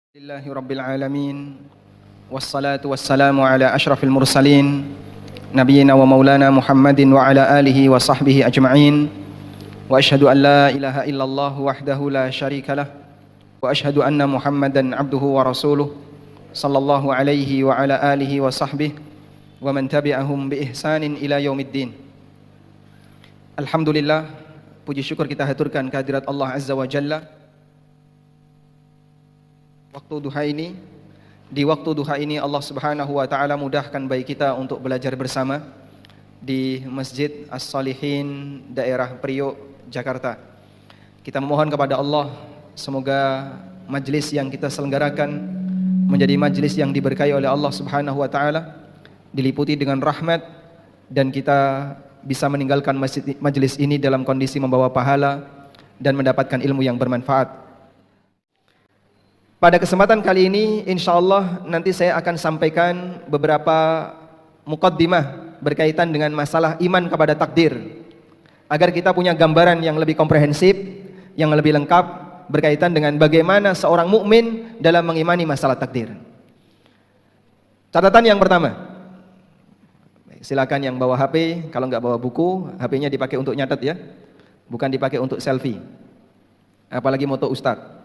Alhamdulillahi Rabbil Alamin. Wassalatu wassalamu ala ashrafil mursalin Nabiyyina wa maulana Muhammadin wa ala alihi wa sahbihi ajma'in. Wa ashhadu an la ilaha illallah wahdahu la syarika lah. Wa ashhadu anna Muhammadan abduhu wa rasuluh sallallahu alaihi wa ala alihi wa sahbihi wa man tabi'ahum bi ihsanin ila yaumiddin. Alhamdulillah, puji syukur kita haturkan kehadirat Allah Azza wa Jalla. Di waktu duha ini Allah Subhanahu wa taala mudahkan bagi kita untuk belajar bersama di Masjid As-Salihin daerah Priok, Jakarta. Kita memohon kepada Allah semoga majlis yang kita selenggarakan menjadi majlis yang diberkahi oleh Allah Subhanahu wa taala, diliputi dengan rahmat, dan kita bisa meninggalkan majlis ini dalam kondisi membawa pahala dan mendapatkan ilmu yang bermanfaat. Pada kesempatan kali ini, insyaallah nanti saya akan sampaikan beberapa muqaddimah berkaitan dengan masalah iman kepada takdir, agar kita punya gambaran yang lebih komprehensif, yang lebih lengkap berkaitan dengan bagaimana seorang mukmin dalam mengimani masalah takdir. Catatan yang pertama, silakan yang bawa HP, kalau nggak bawa buku, HP-nya dipakai untuk nyatet ya, bukan dipakai untuk selfie, apalagi moto ustadz.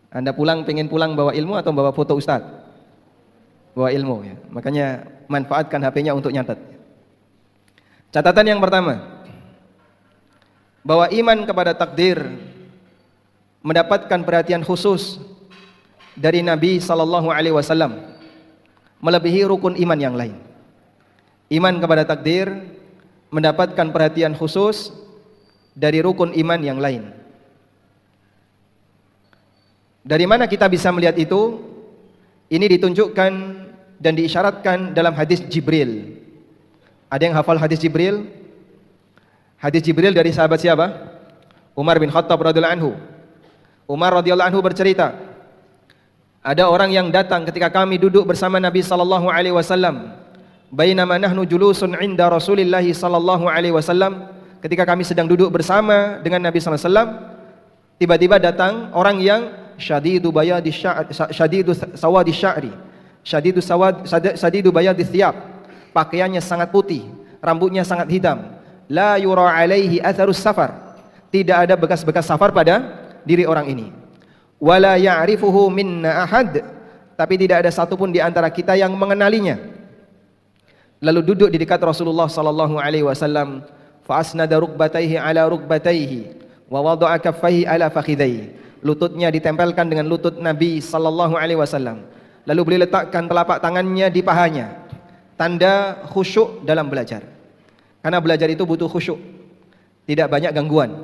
Anda pengen pulang bawa ilmu atau bawa foto ustaz? Bawa ilmu ya. Makanya manfaatkan HP-nya untuk nyatet. Catatan yang pertama, bahwa iman kepada takdir mendapatkan perhatian khusus dari Nabi sallallahu alaihi wasallam, melebihi rukun iman yang lain. Iman kepada takdir mendapatkan perhatian khusus dari rukun iman yang lain. Dari mana kita bisa melihat itu? Ini ditunjukkan dan diisyaratkan dalam hadis Jibril. Ada yang hafal hadis Jibril? Hadis Jibril dari sahabat siapa? Umar bin Khattab radhiyallahu anhu. Umar radhiyallahu anhu bercerita, ada orang yang datang ketika kami duduk bersama Nabi sallallahu alaihi wasallam. Bainama nahnu julusun 'inda Rasulillah sallallahu alaihi wasallam, ketika kami sedang duduk bersama dengan Nabi sallallahu alaihi wasallam, tiba-tiba datang orang yang syadidu bayadi sya'ri, syadidu sawadi sya'ri, syadidu bayadi thiyab, pakaiannya sangat putih, rambutnya sangat hitam, la yura alaihi atharus safar, tidak ada bekas-bekas safar pada diri orang ini, wala ya'rifuhu minna ahad, tapi tidak ada satupun di antara kita yang mengenalinya. Lalu duduk di dekat Rasulullah sallallahu alaihi wasallam, fa asnada rukbatayhi ala rukbatayhi wa wada'a kaffayhi ala fakhidayhi, lututnya ditempelkan dengan lutut Nabi sallallahu alaihi wasallam. Lalu beliau letakkan telapak tangannya di pahanya, tanda khusyuk dalam belajar. Karena belajar itu butuh khusyuk, tidak banyak gangguan.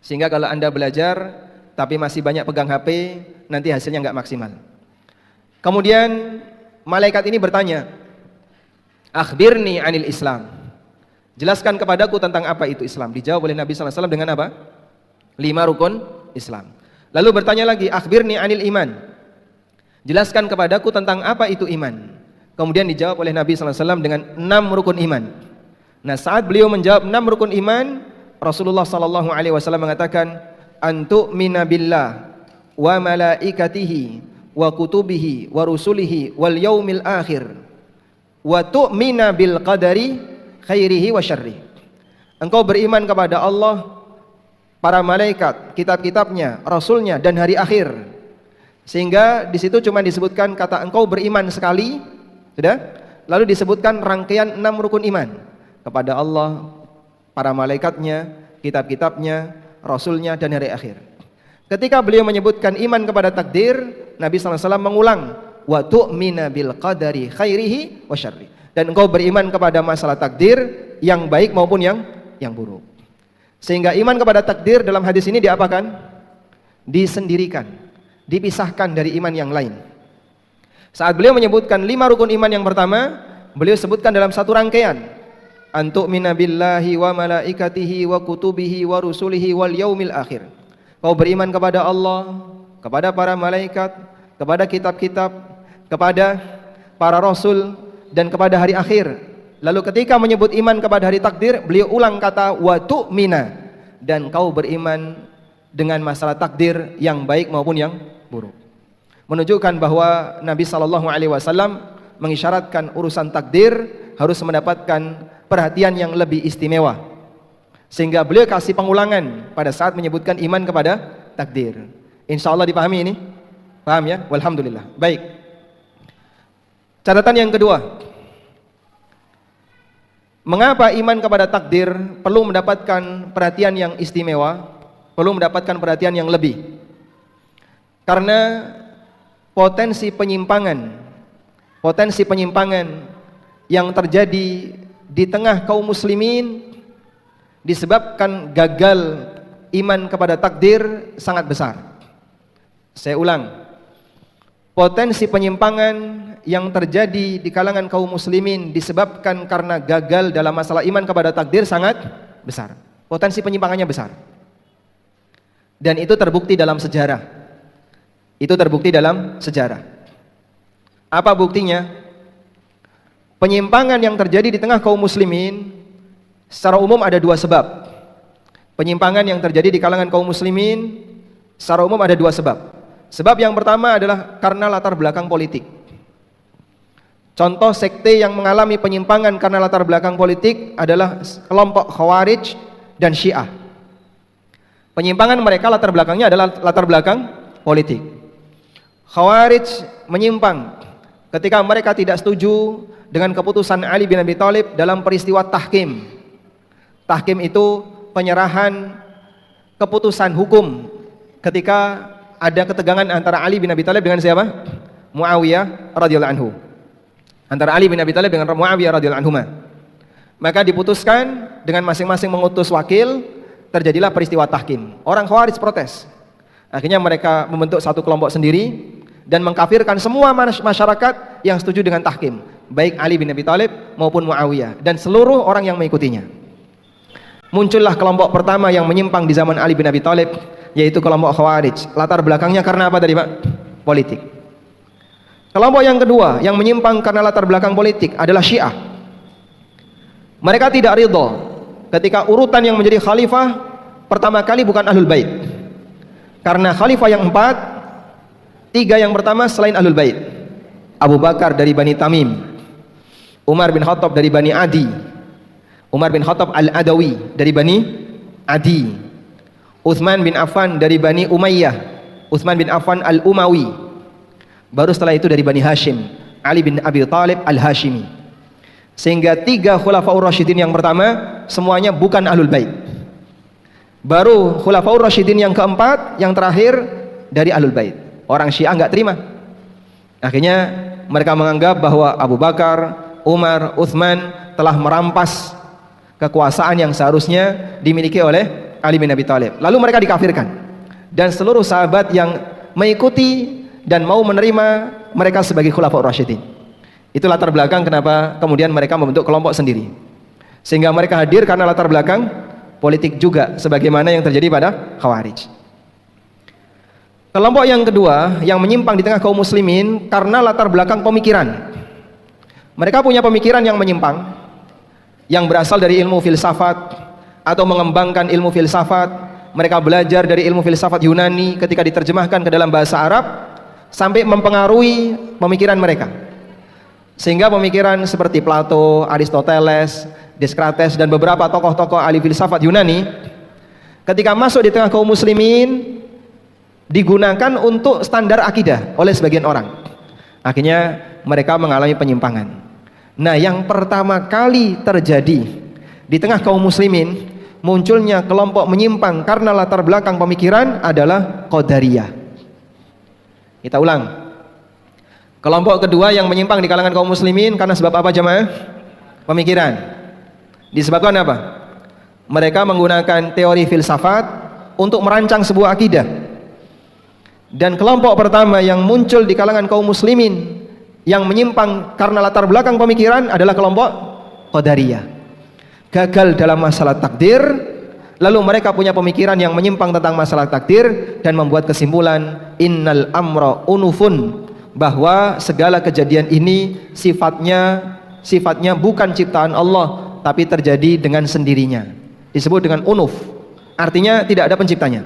Sehingga kalau Anda belajar tapi masih banyak pegang HP, nanti hasilnya nggak maksimal. Kemudian malaikat ini bertanya, akhbirni anil Islam, jelaskan kepadaku tentang apa itu Islam. Dijawab oleh Nabi sallallahu alaihi wasallam dengan apa? 5 rukun Islam. Lalu bertanya lagi, akhbirni anil iman, jelaskan kepadaku tentang apa itu iman. Kemudian dijawab oleh Nabi sallallahu alaihi wasallam dengan 6 rukun iman. Nah, saat beliau menjawab 6 rukun iman, Rasulullah sallallahu alaihi wasallam mengatakan, antu'mina billah wa malaikatihi wa kutubihi wa rusulihi wal yaumil akhir wa tu'mina bil qadari khairihi wa syarrihi. Engkau beriman kepada Allah, para malaikat, kitab-kitabnya, rasulnya, dan hari akhir. Sehingga di situ cuma disebutkan kata engkau beriman sekali, sudah. Lalu disebutkan rangkaian 6 rukun iman kepada Allah, para malaikatnya, kitab-kitabnya, rasulnya, dan hari akhir. Ketika beliau menyebutkan iman kepada takdir, Nabi sallallahu alaihi wasallam mengulang, wa tu'mina bil qadari khairihi wa syarrihi, dan engkau beriman kepada masalah takdir yang baik maupun yang buruk. Sehingga iman kepada takdir dalam hadis ini diapakan? Disendirikan, dipisahkan dari iman yang lain. Saat beliau menyebutkan 5 rukun iman yang pertama, beliau sebutkan dalam satu rangkaian, antu'mina billahi wa malaikatihi wa kutubihi wa rusulihi wal yaumil akhir. Kau beriman kepada Allah, kepada para malaikat, kepada kitab-kitab, kepada para rasul, dan kepada hari akhir. Lalu ketika menyebut iman kepada hari takdir, beliau ulang kata wa tu'mina, dan kau beriman dengan masalah takdir yang baik maupun yang buruk. Menunjukkan bahwa Nabi sallallahu alaihi wasallam mengisyaratkan urusan takdir harus mendapatkan perhatian yang lebih istimewa, sehingga beliau kasih pengulangan pada saat menyebutkan iman kepada takdir. Insya Allah dipahami ini? Paham ya? Walhamdulillah. Baik. Catatan yang kedua, mengapa iman kepada takdir perlu mendapatkan perhatian yang istimewa, perlu mendapatkan perhatian yang lebih? Karena potensi penyimpangan yang terjadi di tengah kaum muslimin disebabkan gagal iman kepada takdir sangat besar. Saya ulang, potensi penyimpangan yang terjadi di kalangan kaum muslimin disebabkan karena gagal dalam masalah iman kepada takdir sangat besar. Potensi penyimpangannya besar. Dan itu terbukti dalam sejarah. Apa buktinya? Penyimpangan yang terjadi di tengah kaum muslimin secara umum ada dua sebab. Penyimpangan yang terjadi di kalangan kaum muslimin secara umum ada dua sebab. Sebab yang pertama adalah karena latar belakang politik. Contoh sekte yang mengalami penyimpangan karena latar belakang politik adalah kelompok Khawarij dan Syiah. Penyimpangan mereka latar belakangnya adalah latar belakang politik. Khawarij menyimpang ketika mereka tidak setuju dengan keputusan Ali bin Abi Thalib dalam peristiwa tahkim. Tahkim itu penyerahan keputusan hukum ketika ada ketegangan antara Ali bin Abi Thalib dengan siapa? Muawiyah radhiyallahu anhu. Antara Ali bin Abi Thalib dengan Muawiyah radhiyallahu anhu. Maka diputuskan dengan masing-masing mengutus wakil, terjadilah peristiwa tahkim. Orang Khawarij protes. Akhirnya mereka membentuk satu kelompok sendiri dan mengkafirkan semua masyarakat yang setuju dengan tahkim, baik Ali bin Abi Thalib maupun Muawiyah dan seluruh orang yang mengikutinya. Muncullah kelompok pertama yang menyimpang di zaman Ali bin Abi Thalib, yaitu kelompok Khawarij. Latar belakangnya karena apa tadi Pak? Politik. Kelompok yang kedua yang menyimpang karena latar belakang politik adalah Syiah. Mereka tidak ridho ketika urutan yang menjadi khalifah pertama kali bukan Ahlul Bait. Karena khalifah yang 4, 3 yang pertama selain Ahlul Bait. Abu Bakar dari Bani Tamim, Umar bin Khattab dari Bani Adi, Umar bin Khattab Al-Adawi dari Bani Adi, Utsman bin Affan dari Bani Umayyah, Utsman bin Affan Al-Umawi. Baru setelah itu dari Bani Hashim, Ali bin Abi Thalib Al-Hashimi. Sehingga 3 Khulafaur Rasyidin yang pertama semuanya bukan Ahlul Bait. Baru Khulafaur Rasyidin yang keempat, yang terakhir dari Ahlul Bait. Orang Syiah enggak terima. Akhirnya mereka menganggap bahwa Abu Bakar, Umar, Utsman telah merampas kekuasaan yang seharusnya dimiliki oleh Ali bin Abi Thalib. Lalu mereka dikafirkan. Dan seluruh sahabat yang mengikuti dan mau menerima mereka sebagai Khulafaur Rasyidin. Itu latar belakang kenapa kemudian mereka membentuk kelompok sendiri. Sehingga mereka hadir karena latar belakang politik juga, sebagaimana yang terjadi pada Khawarij. Kelompok yang kedua yang menyimpang di tengah kaum muslimin karena latar belakang pemikiran. Mereka punya pemikiran yang menyimpang, yang berasal dari ilmu filsafat atau mengembangkan ilmu filsafat. Mereka belajar dari ilmu filsafat Yunani ketika diterjemahkan ke dalam bahasa Arab sampai mempengaruhi pemikiran mereka. Sehingga pemikiran seperti Plato, Aristoteles, Descartes dan beberapa tokoh-tokoh ahli filsafat Yunani ketika masuk di tengah kaum muslimin digunakan untuk standar akidah oleh sebagian orang. Akhirnya mereka mengalami penyimpangan. Nah, yang pertama kali terjadi di tengah kaum muslimin munculnya kelompok menyimpang karena latar belakang pemikiran adalah Qadariyah. Kita ulang. Kelompok kedua yang menyimpang di kalangan kaum muslimin karena sebab apa jemaah? Pemikiran. Disebabkan apa? Mereka menggunakan teori filsafat untuk merancang sebuah akidah. Dan kelompok pertama yang muncul di kalangan kaum muslimin yang menyimpang karena latar belakang pemikiran adalah kelompok Qadariyah. Gagal dalam masalah takdir, lalu mereka punya pemikiran yang menyimpang tentang masalah takdir dan membuat kesimpulan innal amra unufun, bahwa segala kejadian ini sifatnya bukan ciptaan Allah tapi terjadi dengan sendirinya. Disebut dengan unuf, artinya tidak ada penciptanya.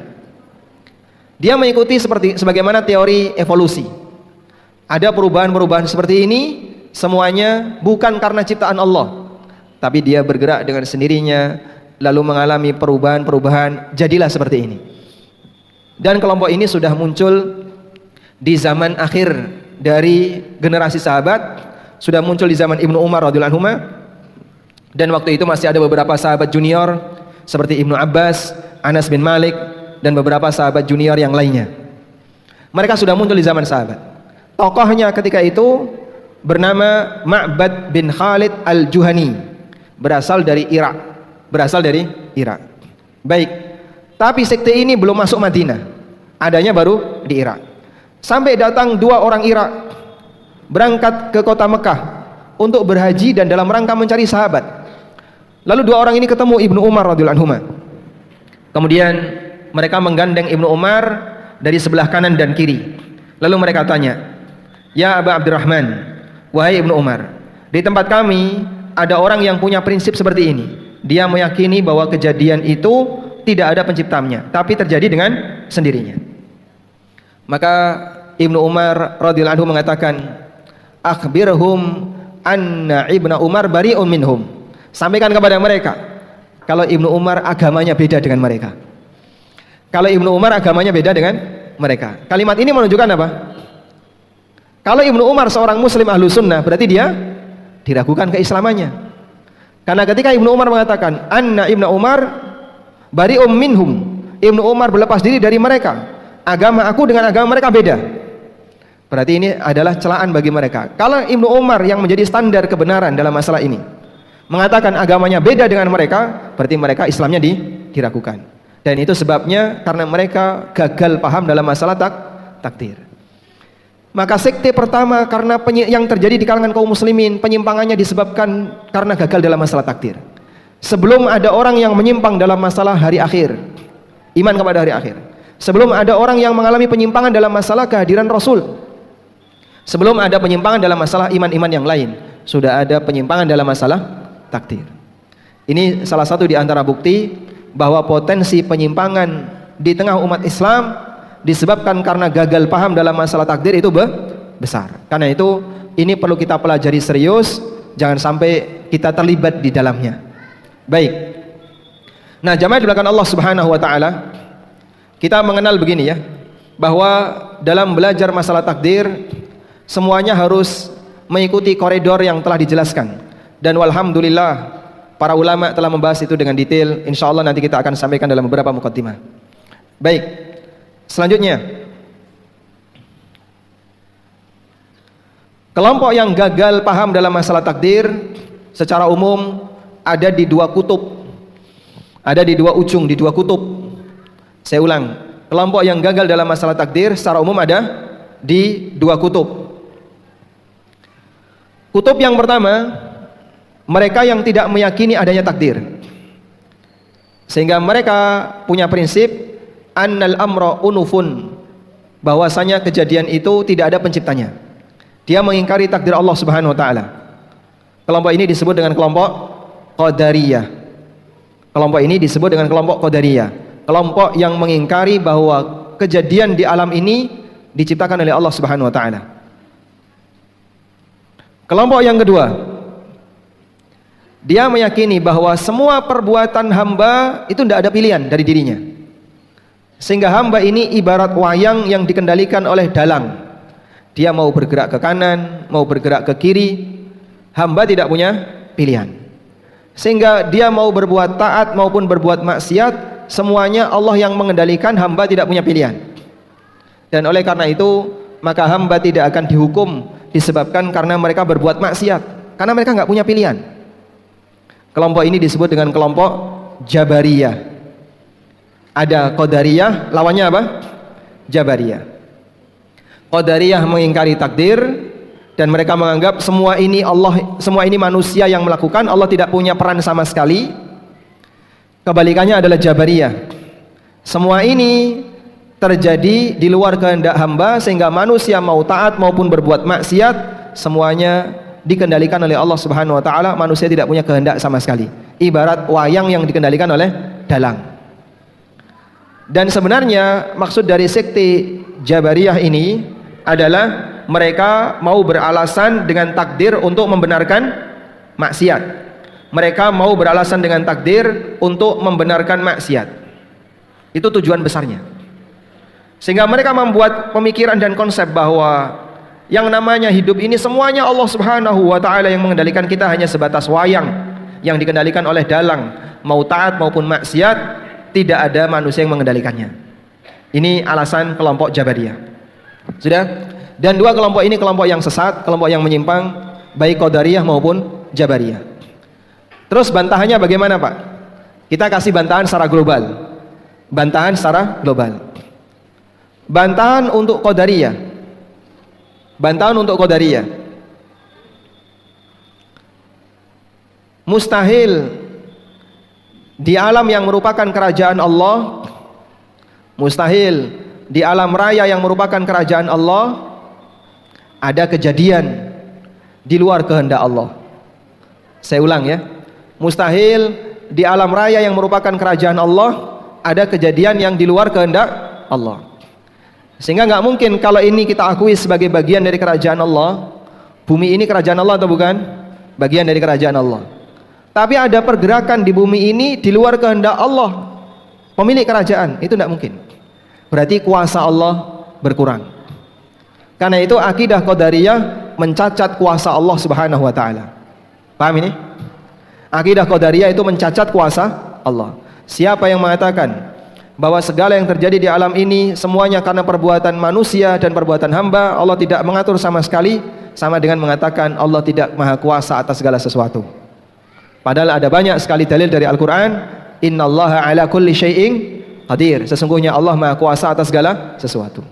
Dia mengikuti sebagaimana teori evolusi. Ada perubahan-perubahan seperti ini, semuanya bukan karena ciptaan Allah, tapi dia bergerak dengan sendirinya, lalu mengalami perubahan-perubahan, jadilah seperti ini. Dan kelompok ini sudah muncul di zaman akhir dari generasi sahabat, sudah muncul di zaman Ibnu Umar radhiyallahu anhu, dan waktu itu masih ada beberapa sahabat junior seperti Ibnu Abbas, Anas bin Malik, dan beberapa sahabat junior yang lainnya. Mereka sudah muncul di zaman sahabat. Tokohnya ketika itu bernama Ma'bad bin Khalid al-Juhani, berasal dari Irak. Baik, tapi sekte ini belum masuk Madinah, adanya baru di Irak. Sampai datang dua orang Irak berangkat ke kota Mekah untuk berhaji dan dalam rangka mencari sahabat. Lalu dua orang ini ketemu Ibnu Umar radhiyallahu anhu. Kemudian mereka menggandeng Ibnu Umar dari sebelah kanan dan kiri. Lalu mereka tanya, "Ya Aba Abdurrahman, wahai Ibnu Umar, di tempat kami ada orang yang punya prinsip seperti ini. Dia meyakini bahwa kejadian itu tidak ada penciptanya, tapi terjadi dengan sendirinya." Maka Ibnu Umar radhiyallahu anhu mengatakan, "Akhbirhum anna Ibnu Umar bari'un minhum." Sampaikan kepada mereka kalau Ibnu Umar agamanya beda dengan mereka. Kalau Ibnu Umar agamanya beda dengan mereka. Kalimat ini menunjukkan apa? Kalau Ibnu Umar seorang muslim ahlu sunnah, berarti dia diragukan keislamannya. Karena ketika Ibnu Umar mengatakan anna Ibnu Umar bari'um minhum, Ibnu Umar berlepas diri dari mereka, agama aku dengan agama mereka beda, berarti ini adalah celaan bagi mereka. Kalau Ibnu Umar yang menjadi standar kebenaran dalam masalah ini mengatakan agamanya beda dengan mereka, berarti mereka Islamnya diragukan. Dan itu sebabnya karena mereka gagal paham dalam masalah takdir. Maka sekte pertama karena yang terjadi di kalangan kaum muslimin, penyimpangannya disebabkan karena gagal dalam masalah takdir. Sebelum ada orang yang menyimpang dalam masalah hari akhir, iman kepada hari akhir, sebelum ada orang yang mengalami penyimpangan dalam masalah kehadiran Rasul, sebelum ada penyimpangan dalam masalah iman-iman yang lain, sudah ada penyimpangan dalam masalah takdir. Ini salah satu di antara bukti bahwa potensi penyimpangan di tengah umat Islam disebabkan karena gagal paham dalam masalah takdir itu besar. Karena itu ini perlu kita pelajari serius, jangan sampai kita terlibat di dalamnya. Baik. Nah, jamaah di belakang Allah Subhanahu wa taala, kita mengenal begini ya, bahwa dalam belajar masalah takdir semuanya harus mengikuti koridor yang telah dijelaskan. Dan walhamdulillah para ulama telah membahas itu dengan detail. Insyaallah nanti kita akan sampaikan dalam beberapa muqaddimah. Baik. Selanjutnya, kelompok yang gagal paham dalam masalah takdir secara umum ada di dua kutub. Ada di dua ujung, di dua kutub. Saya ulang, kelompok yang gagal dalam masalah takdir secara umum ada di dua kutub. Kutub yang pertama, mereka yang tidak meyakini adanya takdir, sehingga mereka punya prinsip annal amra unufun, bahwasanya kejadian itu tidak ada penciptanya. Dia mengingkari takdir Allah Subhanahu wa taala. Kelompok ini disebut dengan kelompok Qadariyah. Kelompok ini disebut dengan kelompok Qadariyah, kelompok yang mengingkari bahwa kejadian di alam ini diciptakan oleh Allah Subhanahu wa taala. Kelompok yang kedua, dia meyakini bahwa semua perbuatan hamba itu tidak ada pilihan dari dirinya, sehingga hamba ini ibarat wayang yang dikendalikan oleh dalang. Dia mau bergerak ke kanan, mau bergerak ke kiri, hamba tidak punya pilihan. Sehingga dia mau berbuat taat maupun berbuat maksiat, semuanya Allah yang mengendalikan, hamba tidak punya pilihan. Dan oleh karena itu, maka hamba tidak akan dihukum disebabkan karena mereka berbuat maksiat, karena mereka nggak punya pilihan. Kelompok ini disebut dengan kelompok Jabariyah. Ada Qadariyah, lawannya apa? Jabariyah. Qadariyah mengingkari takdir dan mereka menganggap semua ini manusia yang melakukan, Allah tidak punya peran sama sekali. Kebalikannya adalah Jabariyah. Semua ini terjadi di luar kehendak hamba, sehingga manusia mau taat maupun berbuat maksiat semuanya dikendalikan oleh Allah Subhanahu wa taala. Manusia tidak punya kehendak sama sekali, ibarat wayang yang dikendalikan oleh dalang. Dan sebenarnya maksud dari sekte Jabariyah ini adalah mereka mau beralasan dengan takdir untuk membenarkan maksiat. Mereka mau beralasan dengan takdir untuk membenarkan maksiat. Itu tujuan besarnya. Sehingga mereka membuat pemikiran dan konsep bahwa yang namanya hidup ini semuanya Allah Subhanahu wa taala yang mengendalikan, kita hanya sebatas wayang yang dikendalikan oleh dalang, mau taat maupun maksiat, tidak ada manusia yang mengendalikannya. Ini alasan kelompok Jabariyah. Sudah? Dan dua kelompok ini kelompok yang sesat, kelompok yang menyimpang, baik Qadariyah maupun Jabariyah. Terus bantahannya bagaimana, Pak? Kita kasih bantahan secara global. Bantahan secara global. Bantahan untuk Qadariyah. Bantahan untuk Qadariyah. Mustahil di alam yang merupakan kerajaan Allah, mustahil di alam raya yang merupakan kerajaan Allah ada kejadian di luar kehendak Allah. Saya ulang ya. Mustahil di alam raya yang merupakan kerajaan Allah ada kejadian yang di luar kehendak Allah. Sehingga nggak mungkin kalau ini kita akui sebagai bagian dari kerajaan Allah. Bumi ini kerajaan Allah atau bukan? Bagian dari kerajaan Allah. Tapi ada pergerakan di bumi ini di luar kehendak Allah, pemilik kerajaan, itu tidak mungkin. Berarti kuasa Allah berkurang. Karena itu akidah Qadariyah mencacat kuasa Allah Subhanahu wa taala. Paham ini? Akidah Qadariyah itu mencacat kuasa Allah. Siapa yang mengatakan bahwa segala yang terjadi di alam ini semuanya karena perbuatan manusia dan perbuatan hamba, Allah tidak mengatur sama sekali, sama dengan mengatakan Allah tidak maha kuasa atas segala sesuatu. Padahal ada banyak sekali dalil dari Al-Quran. Innallaha ala kulli syai'in qadir. Sesungguhnya Allah maha kuasa atas segala sesuatu.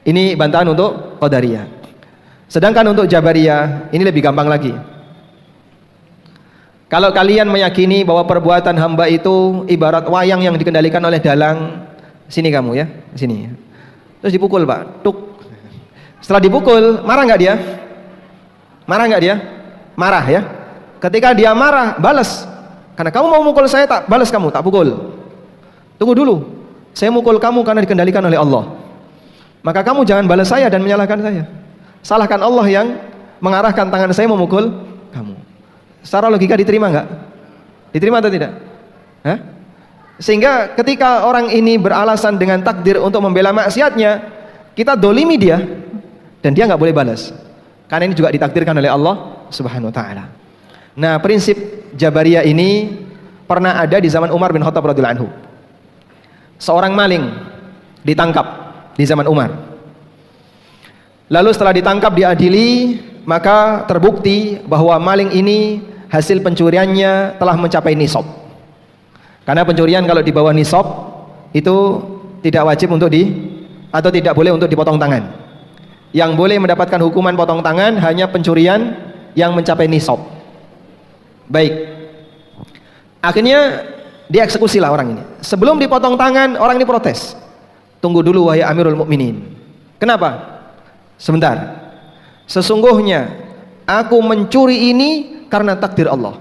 Ini bantahan untuk Qadariyah. Sedangkan untuk Jabariyah ini lebih gampang lagi. Kalau kalian meyakini bahwa perbuatan hamba itu ibarat wayang yang dikendalikan oleh dalang, sini kamu ya, sini. Terus dipukul, Pak. Tuk. Setelah dipukul, marah nggak dia? Marah nggak dia? Marah ya. Ketika dia marah, balas. Karena kamu mau mukul saya, tak balas kamu, tak pukul. Tunggu dulu. Saya mukul kamu karena dikendalikan oleh Allah. Maka kamu jangan balas saya dan menyalahkan saya. Salahkan Allah yang mengarahkan tangan saya memukul kamu. Secara logika diterima nggak? Diterima atau tidak? Hah? Sehingga ketika orang ini beralasan dengan takdir untuk membela maksiatnya, kita dolimi dia dan dia nggak boleh balas. Karena ini juga ditakdirkan oleh Allah Subhanahu wa taala. Nah, prinsip Jabariyah ini pernah ada di zaman Umar bin Khattab radhiyallahu anhu. Seorang maling ditangkap di zaman Umar. Lalu setelah ditangkap diadili, maka terbukti bahwa maling ini hasil pencuriannya telah mencapai nisab. Karena pencurian kalau di bawah nisab itu tidak wajib untuk atau tidak boleh untuk dipotong tangan. Yang boleh mendapatkan hukuman potong tangan hanya pencurian yang mencapai nisab. Baik. Akhirnya dieksekusilah orang ini. Sebelum dipotong tangan, orang ini protes. Tunggu dulu wahai Amirul Mukminin. Kenapa? Sebentar. Sesungguhnya aku mencuri ini karena takdir Allah.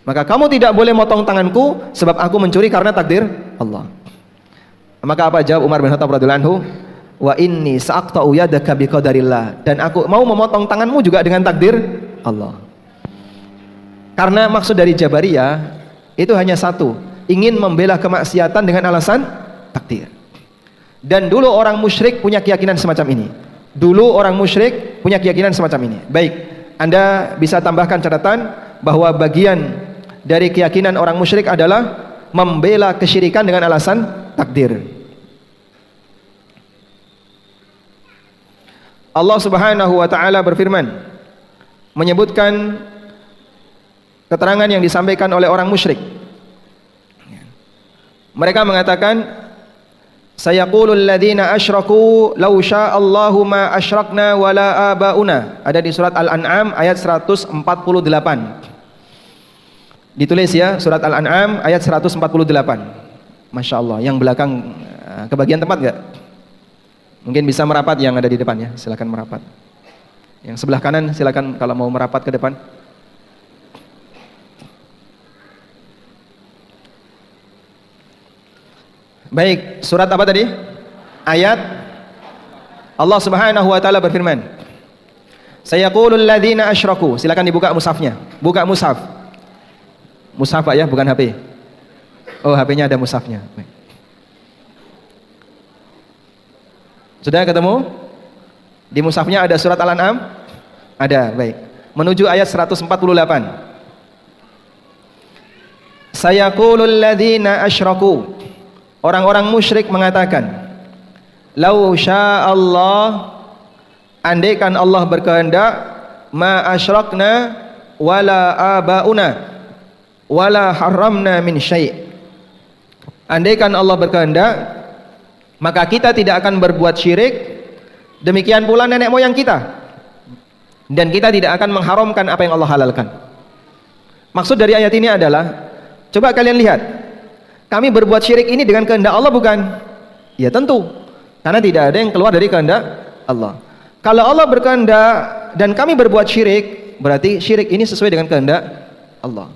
Maka kamu tidak boleh motong tanganku sebab aku mencuri karena takdir Allah. Maka apa jawab Umar bin Khattab radhiyallahu anhu? Wa inni sa'aqta'u yadaka biqadarillah. Dan aku mau memotong tanganmu juga dengan takdir Allah. Karena maksud dari Jabariyah itu hanya satu, ingin membela kemaksiatan dengan alasan takdir. Dan dulu orang musyrik punya keyakinan semacam ini. Dulu orang musyrik punya keyakinan semacam ini. Baik, Anda bisa tambahkan catatan bahwa bagian dari keyakinan orang musyrik adalah membela kesyirikan dengan alasan takdir. Allah Subhanahu wa taala berfirman menyebutkan keterangan yang disampaikan oleh orang musyrik. Mereka mengatakan, sayaqulul ladzina asyraku law sya'allahu ma asyrakna wala abauna. Ada di surat Al-An'am ayat 148. Ditulis ya, surat Al-An'am ayat 148. Masya Allah, yang belakang kebagian tempat enggak? Mungkin bisa merapat yang ada di depan ya, silakan merapat. Yang sebelah kanan silakan kalau mau merapat ke depan. Baik, surat apa tadi? Ayat Allah Subhanahu wa taala berfirman, sayaqulul ladzina asyraku. Silakan dibuka mushafnya. Buka mushaf. Mushaf Pak ya, bukan HP. Oh, HP-nya ada mushafnya. Sudah ketemu? Di mushafnya ada surat Al-An'am? Ada, baik. Menuju ayat 148. Sayaqulul ladzina asyraku. Orang-orang musyrik mengatakan, lau sya'allah, andaikan Allah berkehendak, ma asyrakna wala abauna wala haramna min syai'. Andaikan Allah berkehendak, maka kita tidak akan berbuat syirik, demikian pula nenek moyang kita, dan kita tidak akan mengharamkan apa yang Allah halalkan. Maksud dari ayat ini adalah, coba kalian lihat, kami berbuat syirik ini dengan kehendak Allah bukan? Ya tentu, karena tidak ada yang keluar dari kehendak Allah. Kalau Allah berkehendak dan kami berbuat syirik, berarti syirik ini sesuai dengan kehendak Allah.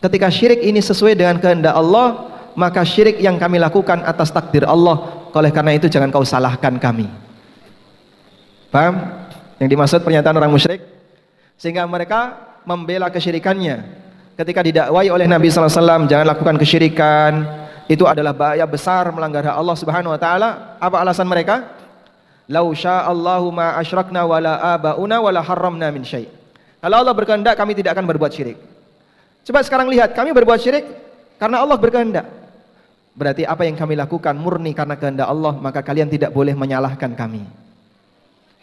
Ketika syirik ini sesuai dengan kehendak Allah, maka syirik yang kami lakukan atas takdir Allah. Oleh karena itu jangan kau salahkan kami. Paham? Yang dimaksud pernyataan orang musyrik? Sehingga mereka membela kesyirikannya. Ketika didakwai oleh Nabi SAW, jangan lakukan kesyirikan, itu adalah bahaya besar, melanggar hak Allah Subhanahu wa taala. Apa alasan mereka? Lau sya'allahu ma asyrakna wala abauna wala haramna min syai'. Kalau Allah berkehendak, kami tidak akan berbuat syirik. Coba sekarang lihat, kami berbuat syirik karena Allah berkehendak. Berarti apa yang kami lakukan murni karena kehendak Allah, maka kalian tidak boleh menyalahkan kami.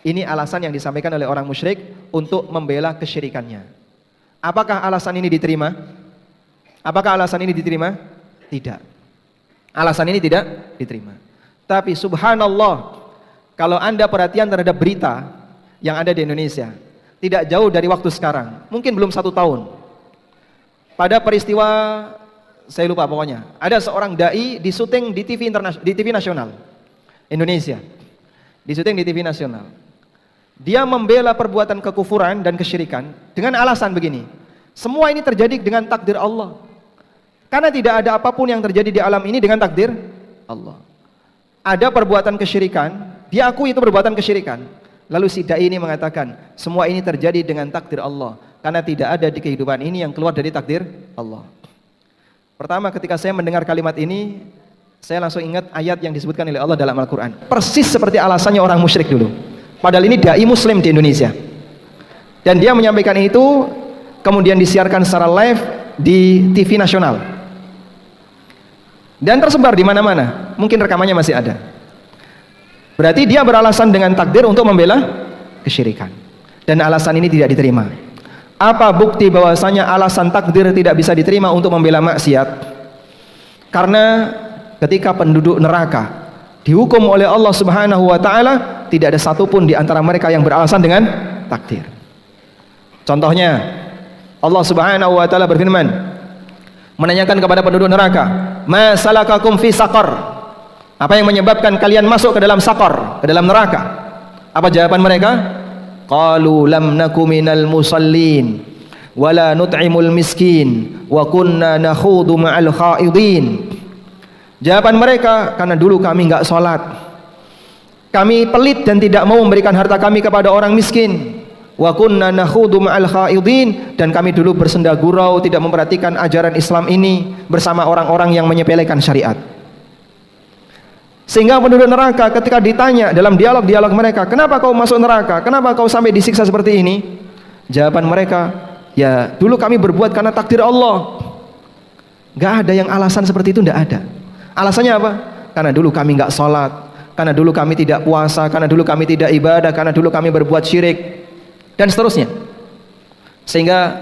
Ini alasan yang disampaikan oleh orang musyrik untuk membela kesyirikannya. Apakah alasan ini diterima? Apakah alasan ini diterima? Tidak. Alasan ini tidak diterima. Tapi subhanallah, kalau Anda perhatian terhadap berita yang ada di Indonesia, tidak jauh dari waktu sekarang, mungkin belum 1 tahun, pada peristiwa, saya lupa pokoknya, ada seorang dai disuting di TV nasional Indonesia, disuting di TV nasional. Dia membela perbuatan kekufuran dan kesyirikan dengan alasan begini, semua ini terjadi dengan takdir Allah. Karena tidak ada apapun yang terjadi di alam ini dengan takdir Allah. Ada perbuatan kesyirikan, dia akui itu perbuatan kesyirikan. Lalu si dai ini mengatakan, semua ini terjadi dengan takdir Allah. Karena tidak ada di kehidupan ini yang keluar dari takdir Allah. Pertama, ketika saya mendengar kalimat ini, saya langsung ingat ayat yang disebutkan oleh Allah dalam Al-Quran. Persis seperti alasannya orang musyrik dulu. Padahal ini dai muslim di Indonesia. Dan dia menyampaikan itu, kemudian disiarkan secara live di TV nasional. Dan tersebar di mana-mana. Mungkin rekamannya masih ada. Berarti dia beralasan dengan takdir untuk membela kesyirikan. Dan alasan ini tidak diterima. Apa bukti bahwasanya alasan takdir tidak bisa diterima untuk membela maksiat? Karena ketika penduduk neraka dihukum oleh Allah Subhanahu wa taala, tidak ada satupun di antara mereka yang beralasan dengan takdir. Contohnya, Allah Subhanahu wa taala berfirman, menanyakan kepada penduduk neraka, ma salakakum fi saqar? Apa yang menyebabkan kalian masuk ke dalam saqar, ke dalam neraka? Apa jawaban mereka? Qalu lam naku minal musallin wala nut'imul miskin wa kunna nakhudu ma'al khaidin. Jawaban mereka, karena dulu kami enggak salat, kami pelit dan tidak mau memberikan harta kami kepada orang miskin. Wa kunna nakhudu ma'al khaidin, dan kami dulu bersenda gurau, tidak memperhatikan ajaran Islam ini bersama orang-orang yang menyepelekan syariat. Sehingga penduduk neraka ketika ditanya dalam dialog-dialog mereka, kenapa kau masuk neraka? Kenapa kau sampai disiksa seperti ini? Jawaban mereka, ya dulu kami berbuat karena takdir Allah. Gak ada yang alasan seperti itu, tidak ada. Alasannya apa? Karena dulu kami gak sholat, karena dulu kami tidak puasa, karena dulu kami tidak ibadah, karena dulu kami berbuat syirik, dan seterusnya. Sehingga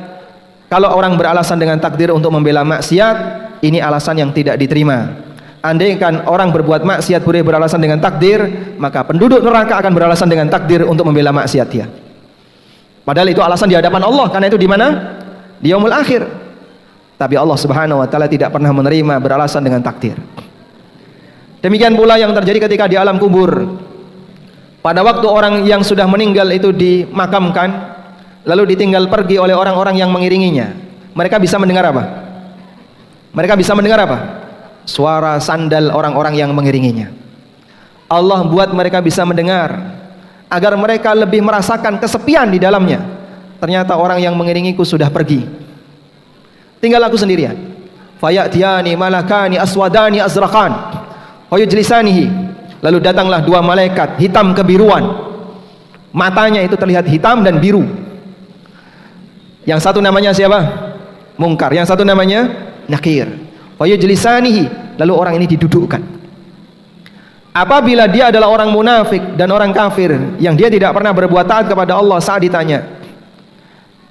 kalau orang beralasan dengan takdir untuk membela maksiat, ini alasan yang tidak diterima. Andaikan orang berbuat maksiat boleh beralasan dengan takdir, maka penduduk neraka akan beralasan dengan takdir untuk membela maksiat dia. Padahal itu alasan di hadapan Allah, karena itu di mana? Di yaumul akhir. Tapi Allah Subhanahu wa taala tidak pernah menerima beralasan dengan takdir. Demikian pula yang terjadi ketika di alam kubur. Pada waktu orang yang sudah meninggal itu dimakamkan, lalu ditinggal pergi oleh orang-orang yang mengiringinya, mereka bisa mendengar apa? Mereka bisa mendengar apa? suara sandal orang-orang yang mengiringinya. Allah buat mereka bisa mendengar agar mereka lebih merasakan kesepian di dalamnya. Ternyata orang yang mengiringiku sudah pergi, tinggal aku sendirian. Fayatiyani malakani aswadani azraqan wa yujlisanihi. Lalu datanglah dua malaikat hitam kebiruan, matanya itu terlihat hitam dan biru. Yang satu namanya siapa? Mungkar. Yang satu namanya Nakir. Wa yujlisanihi. Lalu orang ini didudukkan. Apabila dia adalah orang munafik dan orang kafir yang dia tidak pernah berbuat taat kepada Allah, saat ditanya,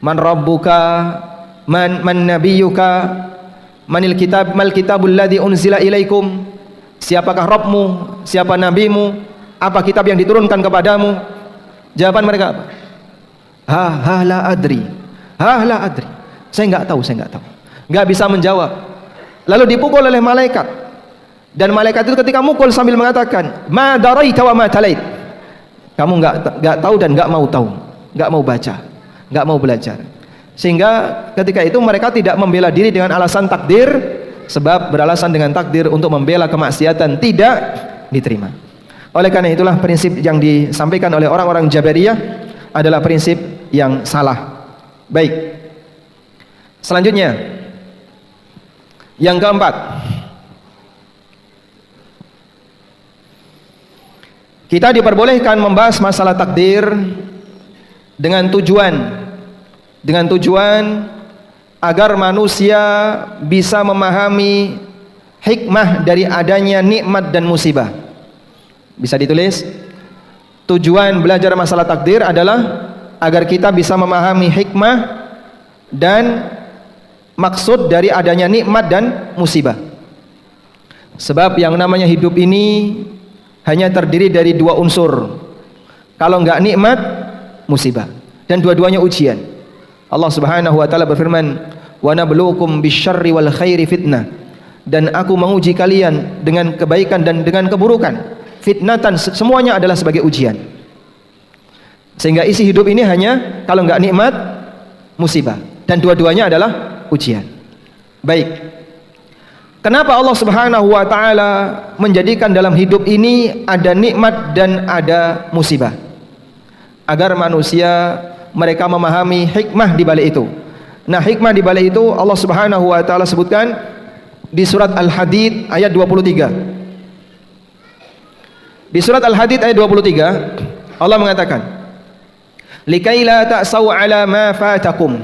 man rabbuka, man nabiyyuka, manil kitab, mal kitabul ladzi unzila ilaikum, siapakah Rabbmu, siapa nabimu, apa kitab yang diturunkan kepadamu? Jawaban mereka apa? La adri, la adri, saya enggak tahu, enggak bisa menjawab. Lalu dipukul oleh malaikat, dan malaikat itu ketika mukul sambil mengatakan, ma daraita wa ma talait, kamu enggak tahu dan enggak mau tahu, enggak mau baca, enggak mau belajar. Sehingga ketika itu mereka tidak membela diri dengan alasan takdir, sebab beralasan dengan takdir untuk membela kemaksiatan tidak diterima. Oleh karena itulah prinsip yang disampaikan oleh orang-orang Jabariyah adalah prinsip yang salah. Baik, selanjutnya yang keempat, kita diperbolehkan membahas masalah takdir dengan tujuan agar manusia bisa memahami hikmah dari adanya nikmat dan musibah. Bisa ditulis, tujuan belajar masalah takdir adalah agar kita bisa memahami hikmah dan maksud dari adanya nikmat dan musibah. Sebab yang namanya hidup ini hanya terdiri dari dua unsur. Kalau enggak nikmat, musibah, dan dua-duanya ujian. Allah Subhanahu wa taala berfirman, "Wa nabluukum bisyarri wal khairi fitnah." Dan aku menguji kalian dengan kebaikan dan dengan keburukan. Fitnatan, semuanya adalah sebagai ujian. Sehingga isi hidup ini hanya kalau enggak nikmat, musibah, dan dua-duanya adalah ujian. Baik. Kenapa Allah Subhanahu wa taala menjadikan dalam hidup ini ada nikmat dan ada musibah? Agar manusia mereka memahami hikmah di balik itu. Nah, hikmah di balik itu Allah Subhanahu wa taala sebutkan di surat Al-Hadid ayat 23. Di surat Al-Hadid ayat 23 Allah mengatakan, "Likai la ta'sau 'ala ma fatakum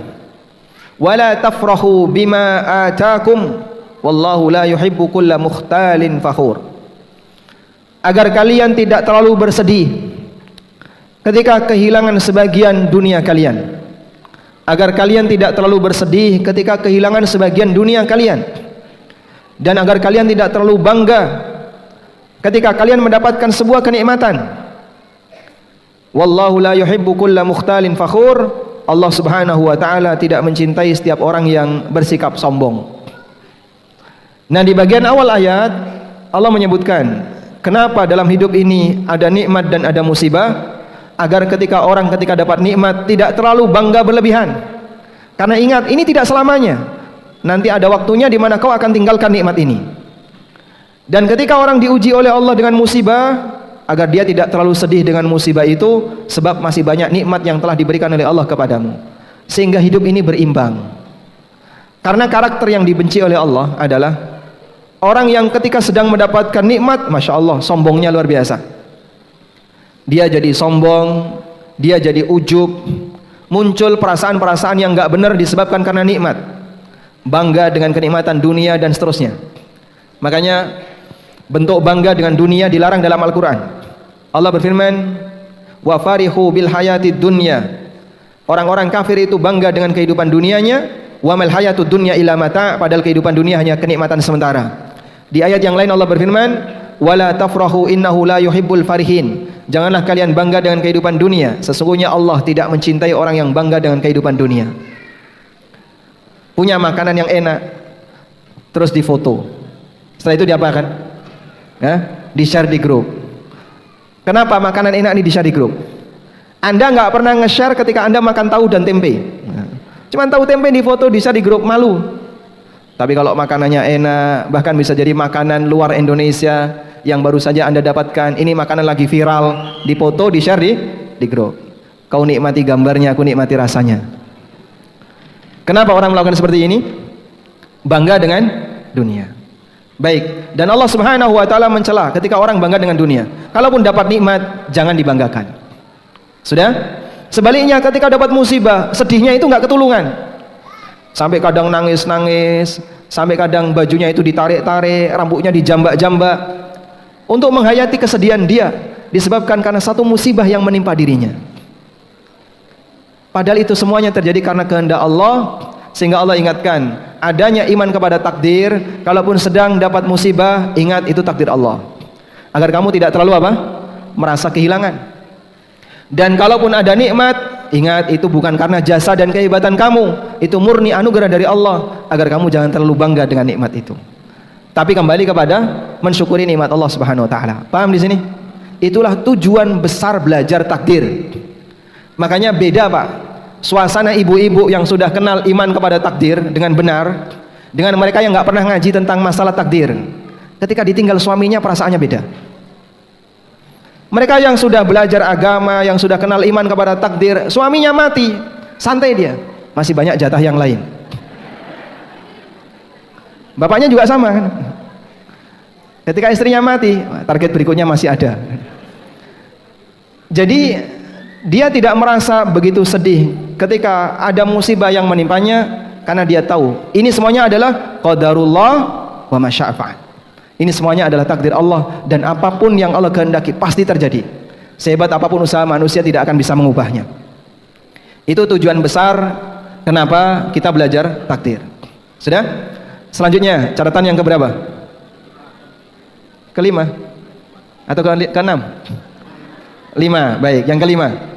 wa la tafrahu bima atakum wallahu la yuhibbu kulla mukhtalin fakhur." Agar kalian tidak terlalu bersedih ketika kehilangan sebagian dunia kalian. Agar kalian tidak terlalu bersedih ketika kehilangan sebagian dunia kalian. Dan agar kalian tidak terlalu bangga ketika kalian mendapatkan sebuah kenikmatan. Wallahu la yuhibbu kulla mukhtalin fakhur. Allah Subhanahu wa taala tidak mencintai setiap orang yang bersikap sombong. Nah, di bagian awal ayat Allah menyebutkan kenapa dalam hidup ini ada nikmat dan ada musibah, agar ketika dapat nikmat tidak terlalu bangga berlebihan. Karena ingat, ini tidak selamanya. Nanti ada waktunya di mana kau akan tinggalkan nikmat ini. Dan ketika orang diuji oleh Allah dengan musibah, agar dia tidak terlalu sedih dengan musibah itu, sebab masih banyak nikmat yang telah diberikan oleh Allah kepadamu. Sehingga hidup ini berimbang. Karena karakter yang dibenci oleh Allah adalah orang yang ketika sedang mendapatkan nikmat, Masya Allah, sombongnya luar biasa. Dia jadi sombong, dia jadi ujub, muncul perasaan-perasaan yang gak benar disebabkan karena nikmat, bangga dengan kenikmatan dunia dan seterusnya. Makanya bentuk bangga dengan dunia dilarang dalam Al-Quran. Allah berfirman, wa farihu bil hayatid dunya. Orang-orang kafir itu bangga dengan kehidupan dunianya. Wa mal hayatud dunya illa mata. Padahal kehidupan dunia hanya kenikmatan sementara. Di ayat yang lain Allah berfirman, wala tafrahu innahu la yuhibbul farihin. Janganlah kalian bangga dengan kehidupan dunia, sesungguhnya Allah tidak mencintai orang yang bangga dengan kehidupan dunia. Punya makanan yang enak, terus difoto, setelah itu diapakan? Di-share di grup. Kenapa makanan enak ini di-share di grup? Anda nggak pernah nge-share ketika Anda makan tahu dan tempe. Cuman tahu tempe di foto, di-share di grup, malu. Tapi kalau makanannya enak, bahkan bisa jadi makanan luar Indonesia yang baru saja Anda dapatkan, ini makanan lagi viral, dipoto, di-share di grup. Kau nikmati gambarnya, aku nikmati rasanya. Kenapa orang melakukan seperti ini? Bangga dengan dunia. Baik, dan Allah Subhanahu wa taala mencela ketika orang bangga dengan dunia. Kalaupun dapat nikmat, jangan dibanggakan. Sudah? Sebaliknya ketika dapat musibah, sedihnya itu enggak ketulungan. Sampai kadang nangis-nangis, sampai kadang bajunya itu ditarik-tarik, rambutnya dijambak-jambak untuk menghayati kesedihan dia disebabkan karena satu musibah yang menimpa dirinya. Padahal itu semuanya terjadi karena kehendak Allah, sehingga Allah ingatkan adanya iman kepada takdir. Kalaupun sedang dapat musibah, ingat itu takdir Allah, agar kamu tidak terlalu merasa kehilangan. Dan kalaupun ada nikmat, ingat itu bukan karena jasa dan kehebatan kamu, itu murni anugerah dari Allah, agar kamu jangan terlalu bangga dengan nikmat itu, tapi kembali kepada mensyukuri nikmat Allah Subhanahu wa taala. Paham di sini? Itulah tujuan besar belajar takdir. Makanya beda, Pak, suasana ibu-ibu yang sudah kenal iman kepada takdir dengan benar dengan mereka yang nggak pernah ngaji tentang masalah takdir. Ketika ditinggal suaminya, perasaannya beda. Mereka yang sudah belajar agama, yang sudah kenal iman kepada takdir, suaminya mati, santai dia, masih banyak jatah yang lain. Bapaknya juga sama kan? Ketika istrinya mati, target berikutnya masih ada. Jadi dia tidak merasa begitu sedih ketika ada musibah yang menimpanya, karena dia tahu ini semuanya adalah qadarullah wa ma syaa fa'al. Ini semuanya adalah takdir Allah, dan apapun yang Allah kehendaki pasti terjadi. Sehebat apapun usaha manusia tidak akan bisa mengubahnya. Itu tujuan besar kenapa kita belajar takdir. Sudah? Selanjutnya, catatan yang keberapa? Kelima atau keenam? Lima. Baik, yang kelima.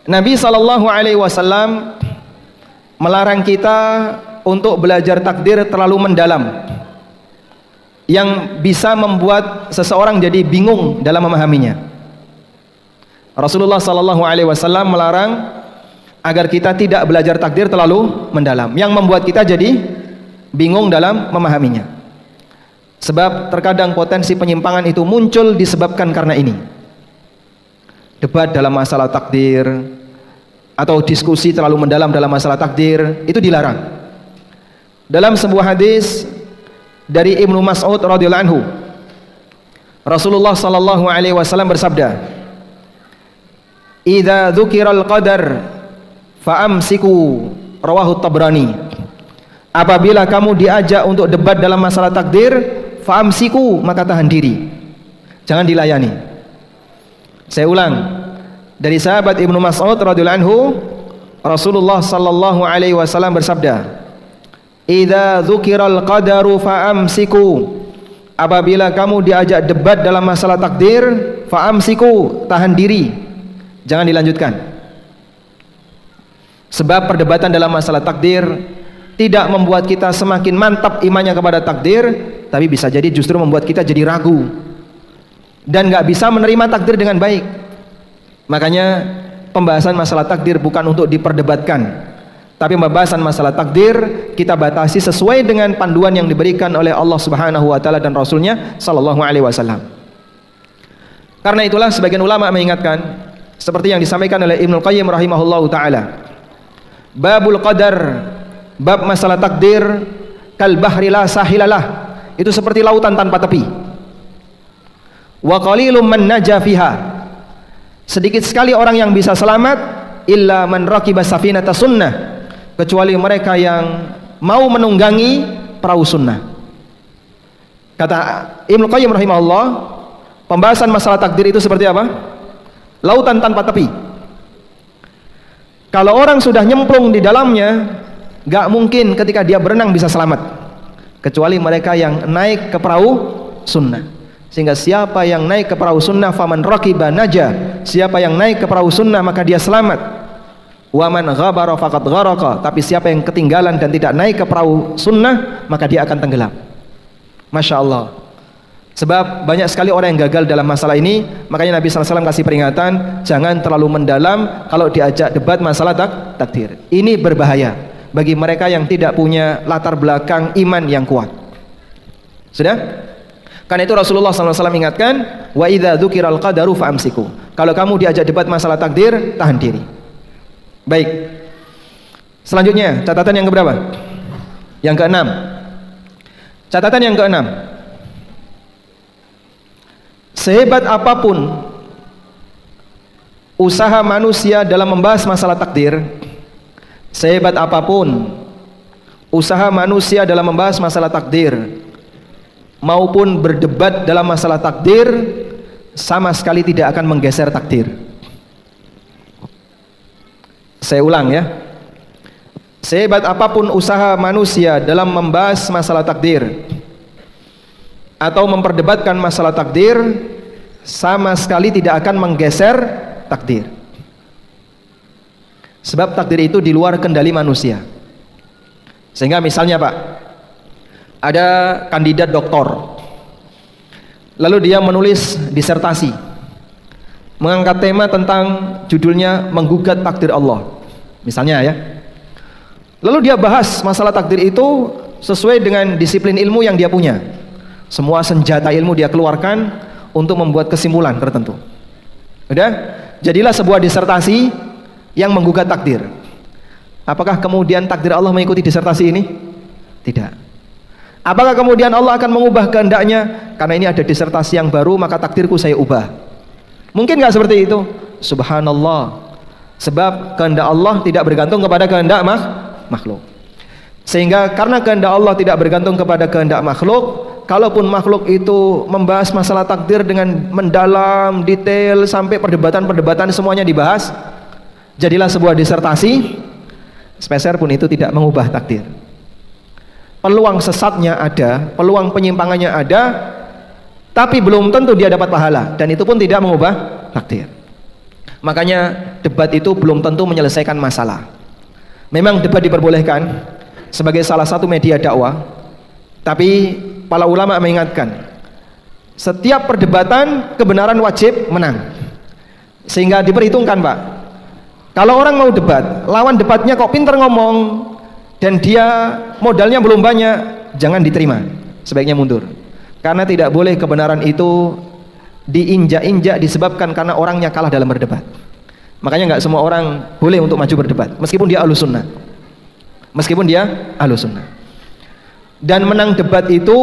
Nabi SAW melarang kita untuk belajar takdir terlalu mendalam, yang bisa membuat seseorang jadi bingung dalam memahaminya. Rasulullah SAW melarang agar kita tidak belajar takdir terlalu mendalam, yang membuat kita jadi bingung dalam memahaminya. Sebab terkadang potensi penyimpangan itu muncul disebabkan karena ini. Debat dalam masalah takdir atau diskusi terlalu mendalam dalam masalah takdir itu dilarang. Dalam sebuah hadis dari Ibnu Mas'ud radhiyallahu anhu, Rasulullah sallallahu alaihi wasallam bersabda, "Idza dzukiral qadar fa'amsiku," rawahu Tabrani. Apabila kamu diajak untuk debat dalam masalah takdir, fa'amsiku, maka tahan diri, jangan dilayani. Saya ulang, dari sahabat Ibnu Mas'ud radhiyallahu anhu, Rasulullah sallallahu alaihi wasallam bersabda, "Idza dzukiral qadaru fa'amsiku," apabila kamu diajak debat dalam masalah takdir, fa'amsiku, tahan diri, jangan dilanjutkan. Sebab perdebatan dalam masalah takdir tidak membuat kita semakin mantap imannya kepada takdir, tapi bisa jadi justru membuat kita jadi ragu dan gak bisa menerima takdir dengan baik. Makanya pembahasan masalah takdir bukan untuk diperdebatkan, tapi pembahasan masalah takdir kita batasi sesuai dengan panduan yang diberikan oleh Allah Subhanahu wa taala dan Rasulnya sallallahu alaihi wasallam. Karena itulah sebagian ulama mengingatkan seperti yang disampaikan oleh Ibnu Qayyim rahimahullahu taala, babul qadar, bab masalah takdir, kal bahri la sahilalah, itu seperti lautan tanpa tepi. Wa qalilum man naja fiha, sedikit sekali orang yang bisa selamat, illa man raqiba safinata sunnah, kecuali mereka yang mau menunggangi perahu sunnah. Kata Ibnu Qayyim rahimahullah, pembahasan masalah takdir itu seperti apa? Lautan tanpa tepi. Kalau orang sudah nyemplung di dalamnya, gak mungkin ketika dia berenang bisa selamat, kecuali mereka yang naik ke perahu sunnah. Sehingga siapa yang naik ke perahu sunnah, faman raqiba naja, siapa yang naik ke perahu sunnah maka dia selamat. Waman ghabara faqad gharaqa, tapi siapa yang ketinggalan dan tidak naik ke perahu sunnah maka dia akan tenggelam. Masya Allah. Sebab banyak sekali orang yang gagal dalam masalah ini. Makanya Nabi SAW kasih peringatan, jangan terlalu mendalam kalau diajak debat masalah takdir. Ini berbahaya. bagi mereka yang tidak punya latar belakang iman yang kuat. Sudah? Karena itu Rasulullah SAW ingatkan, wa idza dzukiral qadaru fa'amsiku. Kalau kamu diajak debat masalah takdir, tahan diri. Baik. Selanjutnya, catatan yang keberapa? Yang keenam. Catatan yang keenam. Sehebat apapun usaha manusia dalam membahas masalah takdir, sehebat apapun usaha manusia dalam membahas masalah takdir maupun berdebat dalam masalah takdir, sama sekali tidak akan menggeser takdir. Saya ulang ya. Sehebat apapun usaha manusia dalam membahas masalah takdir atau memperdebatkan masalah takdir, sama sekali tidak akan menggeser takdir. Sebab takdir itu di luar kendali manusia. Sehingga misalnya Pak, ada kandidat doktor, lalu dia menulis disertasi, mengangkat tema tentang judulnya menggugat takdir Allah, misalnya ya. Lalu dia bahas masalah takdir itu sesuai dengan disiplin ilmu yang dia punya. Semua senjata ilmu dia keluarkan untuk membuat kesimpulan tertentu. Udah? Jadilah sebuah disertasi yang menggugat takdir. Apakah kemudian takdir Allah mengikuti disertasi ini? Tidak. Apakah kemudian Allah akan mengubah kehendaknya? Karena ini ada disertasi yang baru, maka takdirku saya ubah. Mungkin nggak seperti itu? Subhanallah. Sebab kehendak Allah tidak bergantung kepada kehendak makhluk. Sehingga karena kehendak Allah tidak bergantung kepada kehendak makhluk, kalaupun makhluk itu membahas masalah takdir dengan mendalam, detail, sampai perdebatan-perdebatan semuanya dibahas, jadilah sebuah disertasi, sepeser pun itu tidak mengubah takdir. Peluang sesatnya ada, peluang penyimpangannya ada, tapi belum tentu dia dapat pahala, dan itu pun tidak mengubah takdir. Makanya debat itu belum tentu menyelesaikan masalah. Memang debat diperbolehkan sebagai salah satu media dakwah, tapi para ulama mengingatkan, setiap perdebatan kebenaran wajib menang. Sehingga diperhitungkan Pak, kalau orang mau debat, lawan debatnya kok pinter ngomong dan dia modalnya belum banyak, jangan diterima, sebaiknya mundur. Karena tidak boleh kebenaran itu diinjak-injak disebabkan karena orangnya kalah dalam berdebat. Makanya nggak semua orang boleh untuk maju berdebat, meskipun dia ahlus sunnah. Meskipun dia ahlus sunnah. Dan menang debat itu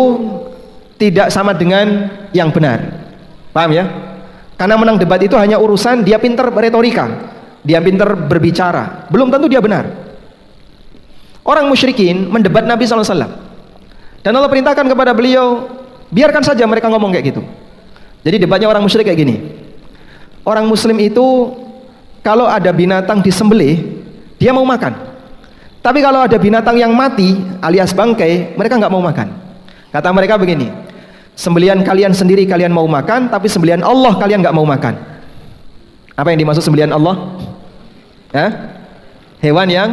tidak sama dengan yang benar. Paham ya? Karena menang debat itu hanya urusan dia pinter retorika, dia pinter berbicara, belum tentu dia benar. Orang musyrikin mendebat Nabi SAW, dan Allah perintahkan kepada beliau, biarkan saja mereka ngomong kayak gitu. Jadi debatnya orang musyrik kayak gini. Orang muslim itu kalau ada binatang disembelih, dia mau makan. Tapi kalau ada binatang yang mati alias bangkai, mereka nggak mau makan. Kata mereka begini, sembelihan kalian sendiri kalian mau makan, tapi sembelihan Allah kalian nggak mau makan. Apa yang dimaksud sembelihan Allah? Hah? Hewan yang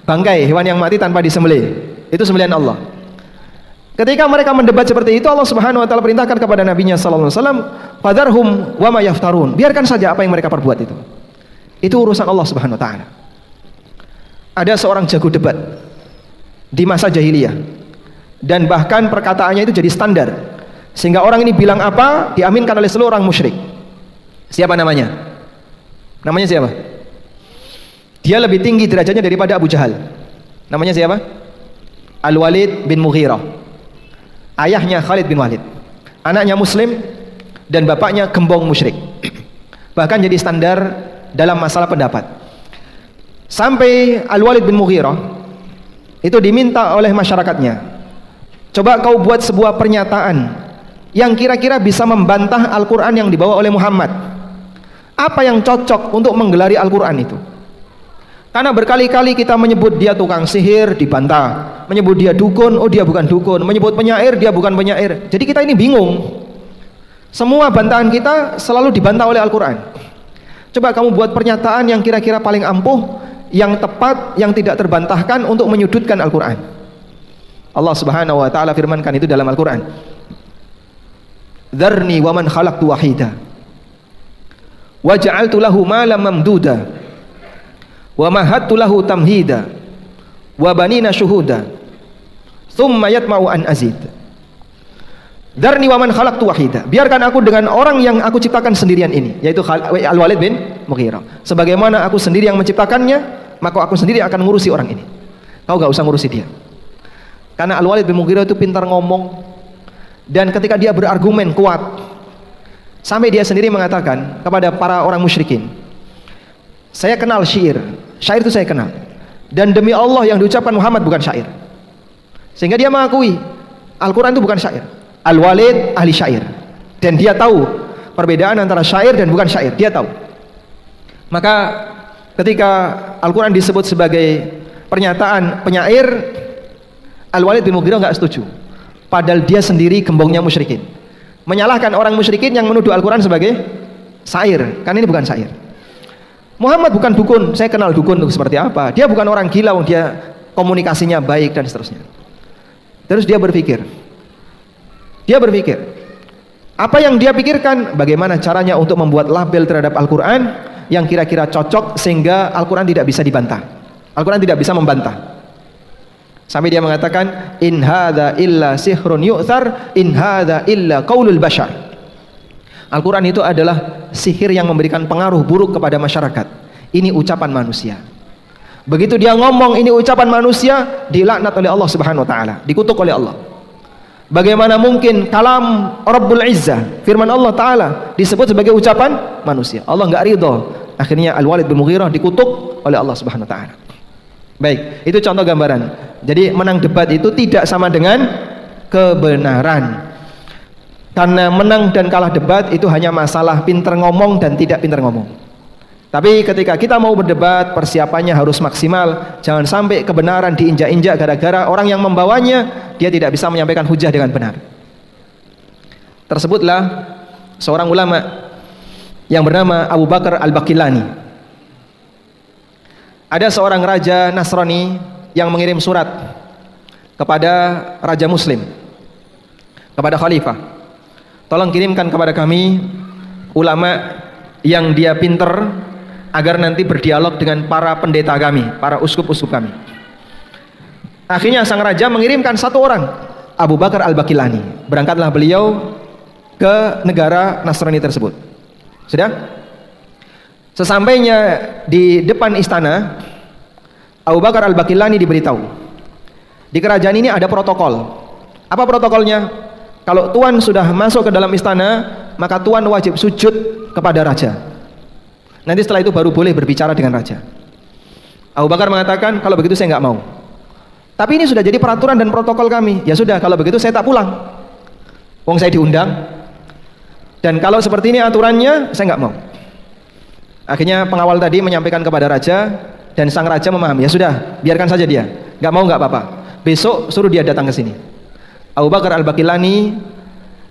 bangkai, hewan yang mati tanpa disembelih, itu sembelihan Allah. Ketika mereka mendebat seperti itu, Allah Subhanahu wa taala perintahkan kepada nabinya sallallahu alaihi wasallam, "Fadharhum wa ma yaftarun." Biarkan saja apa yang mereka perbuat itu. Itu urusan Allah Subhanahu wa taala. Ada seorang jago debat di masa jahiliyah, dan bahkan perkataannya itu jadi standar, sehingga orang ini bilang apa diaminkan oleh seluruh orang musyrik. Siapa namanya? Namanya siapa? Dia lebih tinggi derajatnya daripada Abu Jahal. Namanya siapa? Al-Walid bin Mughirah. Ayahnya Khalid bin Walid. Anaknya muslim dan bapaknya gembong musyrik. Bahkan jadi standar dalam masalah pendapat. Sampai Al-Walid bin Mughirah itu diminta oleh masyarakatnya, coba kau buat sebuah pernyataan yang kira-kira bisa membantah Al-Quran yang dibawa oleh Muhammad. Apa yang cocok untuk menggelari Al-Quran itu? Karena berkali-kali kita menyebut dia tukang sihir, dibantah. Menyebut dia dukun, oh dia bukan dukun. Menyebut penyair, dia bukan penyair. Jadi kita ini bingung. Semua bantahan kita selalu dibantah oleh Al-Quran. Coba kamu buat pernyataan yang kira-kira paling ampuh, yang tepat, yang tidak terbantahkan untuk menyudutkan Al-Quran. Allah Subhanahu wa taala firmankan itu dalam Al-Quran. Dzarni wa man khalaqtu wahida wa ja'altu lahu malam mamduda wa mahattu lahu tamhida wa banina syuhuda thumma yatma'u an azid. Darni wa man khalaqtu wahida. Biarkan aku dengan orang yang aku ciptakan sendirian ini, yaitu Al-Walid bin Mughirah. Sebagaimana aku sendiri yang menciptakannya, maka aku sendiri akan ngurusi orang ini. Kau gak usah ngurusi dia. Karena Al-Walid bin Mughirah itu pintar ngomong, dan ketika dia berargumen kuat, sampai dia sendiri mengatakan kepada para orang musyrikin, saya kenal syair itu saya kenal, dan demi Allah yang diucapkan Muhammad bukan syair. Sehingga dia mengakui Al-Quran itu bukan syair. Al-Walid ahli syair, dan dia tahu perbedaan antara syair dan bukan syair, dia tahu. Maka ketika Al-Quran disebut sebagai pernyataan penyair, Al-Walid bin Mughirah nggak setuju, padahal dia sendiri gembongnya musyrikin, menyalahkan orang musyrikin yang menuduh Al-Quran sebagai syair, kan ini bukan syair. Muhammad bukan dukun, saya kenal dukun itu seperti apa, dia bukan orang gila, dia komunikasinya baik dan seterusnya. Terus dia berpikir, apa yang dia pikirkan, bagaimana caranya untuk membuat label terhadap Al-Quran yang kira-kira cocok sehingga Al-Quran tidak bisa dibantah, Al-Quran tidak bisa membantah. Sampai dia mengatakan, in hadza illa sihrun yu'thar, in hadza illa qaulul bashar. Al-Quran itu adalah sihir yang memberikan pengaruh buruk kepada masyarakat. Ini ucapan manusia. Begitu dia ngomong ini ucapan manusia, dilaknat oleh Allah Subhanahu wa taala, dikutuk oleh Allah. Bagaimana mungkin kalam Rabbul Izzah, firman Allah Ta'ala disebut sebagai ucapan manusia? Allah nggak ridho. Akhirnya Al-Walid bin Mughirah dikutuk oleh Allah Subhanahu Wa Ta'ala. Baik, itu contoh gambaran. Jadi menang debat itu tidak sama dengan kebenaran. Karena menang dan kalah debat itu hanya masalah pinter ngomong dan tidak pinter ngomong. Tapi ketika kita mau berdebat, persiapannya harus maksimal. Jangan sampai kebenaran diinjak-injak gara-gara orang yang membawanya dia tidak bisa menyampaikan hujah dengan benar. Tersebutlah seorang ulama yang bernama Abu Bakar Al-Baqillani. Ada seorang raja Nasrani yang mengirim surat kepada raja Muslim, kepada khalifah, tolong kirimkan kepada kami ulama yang dia pinter, agar nanti berdialog dengan para pendeta kami, para uskup-uskup kami. Akhirnya sang raja mengirimkan satu orang, Abu Bakar Al-Baqillani. Berangkatlah beliau ke negara Nasrani tersebut. Sudah? Sesampainya di depan istana, Abu Bakar Al-Baqillani diberitahu, di kerajaan ini ada protokol. Apa protokolnya? Kalau tuan sudah masuk ke dalam istana, maka tuan wajib sujud kepada raja. Nanti setelah itu baru boleh berbicara dengan raja. Abu Bakar mengatakan, kalau begitu saya nggak mau. Tapi ini sudah jadi peraturan dan protokol kami. Ya sudah, kalau begitu saya tak pulang. Wong saya diundang. Dan kalau seperti ini aturannya, saya nggak mau. Akhirnya pengawal tadi menyampaikan kepada raja, dan sang raja memahami. Ya sudah, biarkan saja dia. Nggak mau nggak apa-apa. Besok suruh dia datang ke sini. Abu Bakar Al-Baqillani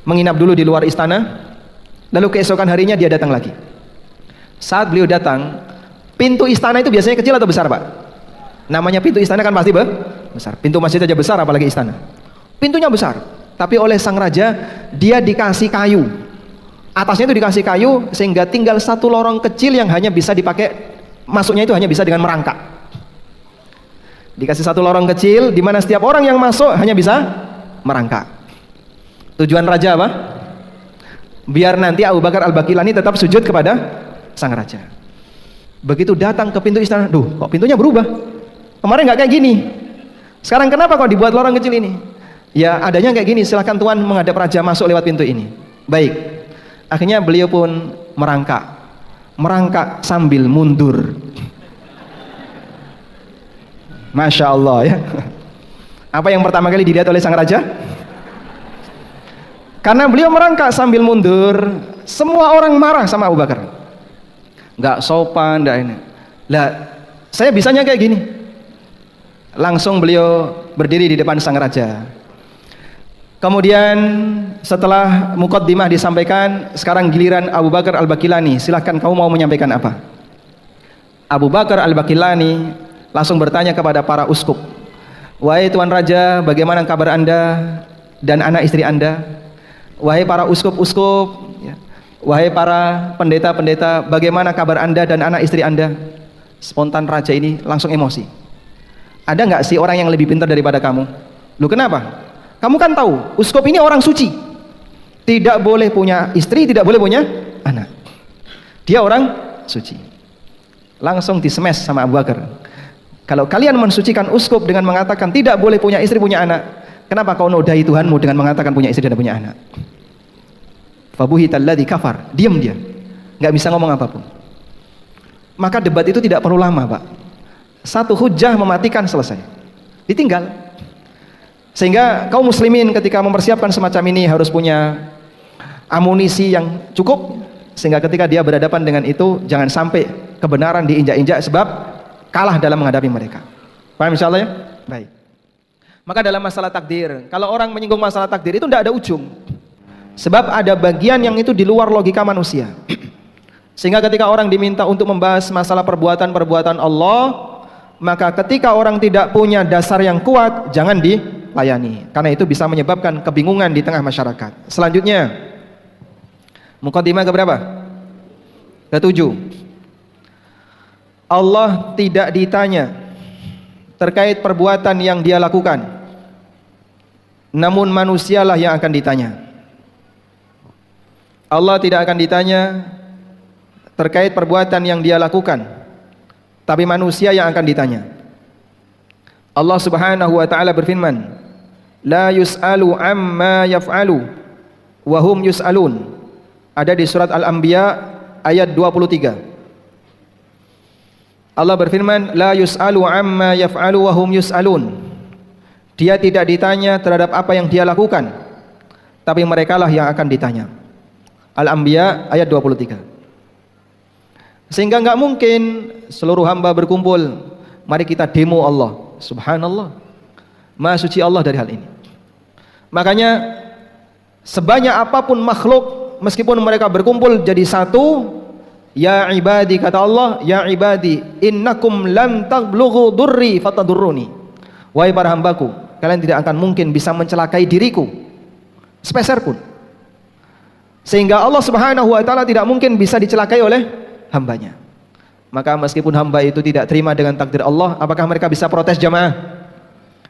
menginap dulu di luar istana. Lalu keesokan harinya dia datang lagi. Saat beliau datang, pintu istana itu biasanya kecil atau besar, Pak? Namanya pintu istana kan pasti besar. Pintu masjid aja besar, apalagi istana. Pintunya besar, tapi oleh sang raja dia dikasih kayu. Atasnya itu dikasih kayu sehingga tinggal satu lorong kecil yang hanya bisa dipakai, masuknya itu hanya bisa dengan merangkak. Dikasih satu lorong kecil di mana setiap orang yang masuk hanya bisa merangkak. Tujuan raja apa? Biar nanti Abu Bakar Al-Baqillani tetap sujud kepada sang raja. Begitu datang ke pintu istana, duh, kok pintunya berubah? Kemarin nggak kayak gini. Sekarang kenapa kok dibuat lorong kecil ini? Ya adanya kayak gini, silahkan tuan menghadap raja masuk lewat pintu ini. Baik. Akhirnya beliau pun merangkak sambil mundur. Masya Allah ya. Apa yang pertama kali dilihat oleh sang raja? Karena beliau merangkak sambil mundur, semua orang marah sama Abu Bakar. Nggak sopan, nggak ini. Lah, saya bisanya kayak gini. Langsung beliau berdiri di depan sang raja. Kemudian setelah muqaddimah disampaikan, sekarang giliran Abu Bakar Al-Baqillani. Silahkan kamu mau menyampaikan apa? Abu Bakar Al-Baqillani langsung bertanya kepada para uskup. Wahai Tuan Raja, bagaimana kabar Anda dan anak istri Anda? Wahai para uskup-uskup, ya. Wahai para pendeta-pendeta, bagaimana kabar Anda dan anak istri Anda? Spontan raja ini langsung emosi. Ada nggak sih orang yang lebih pintar daripada kamu? Lu kenapa? Kamu kan tahu, uskup ini orang suci. Tidak boleh punya istri, tidak boleh punya anak. Dia orang suci. Langsung disemes sama Abu Bakar. Kalau kalian mensucikan uskup dengan mengatakan tidak boleh punya istri, punya anak, kenapa kau nodai Tuhanmu dengan mengatakan punya istri dan punya anak? Fabuhitalladzi kafar. Diam dia. Nggak bisa ngomong apapun. Maka debat itu tidak perlu lama, Pak. Satu hujjah mematikan, selesai. Ditinggal. Sehingga kaum muslimin ketika mempersiapkan semacam ini harus punya amunisi yang cukup, sehingga ketika dia berhadapan dengan itu jangan sampai kebenaran diinjak-injak sebab kalah dalam menghadapi mereka. Paham insyaallah ya? Baik. Maka dalam masalah takdir, kalau orang menyinggung masalah takdir itu tidak ada ujung. Sebab ada bagian yang itu di luar logika manusia. Sehingga ketika orang diminta untuk membahas masalah perbuatan-perbuatan Allah, maka ketika orang tidak punya dasar yang kuat, jangan dilayani. Karena itu bisa menyebabkan kebingungan di tengah masyarakat. Selanjutnya, muqaddimah keberapa? Ketujuh. Allah tidak ditanya terkait perbuatan yang dia lakukan, namun manusialah yang akan ditanya. Allah tidak akan ditanya terkait perbuatan yang dia lakukan, tapi manusia yang akan ditanya. Allah Subhanahu wa taala berfirman, la yus'alu amma yaf'alu wa hum yus'alun. Ada di surat Al-Anbiya ayat 23. Allah berfirman, la yus'alu amma yaf'alu wa hum yus'alun. Dia tidak ditanya terhadap apa yang dia lakukan, tapi merekalah yang akan ditanya. Al-Anbiya ayat 23. Sehingga nggak mungkin seluruh hamba berkumpul, mari kita demo Allah. Subhanallah, Maha suci Allah dari hal ini. Makanya sebanyak apapun makhluk, meskipun mereka berkumpul jadi satu, ya ibadi, kata Allah, ya ibadi innakum lam tablughu durri fatadurruni. Wahai para hambaku, kalian tidak akan mungkin bisa mencelakai diriku sepeser pun. Sehingga Allah Subhanahu wa taala tidak mungkin bisa dicelakai oleh hambanya. Maka meskipun hamba itu tidak terima dengan takdir Allah, apakah mereka bisa protes jamaah?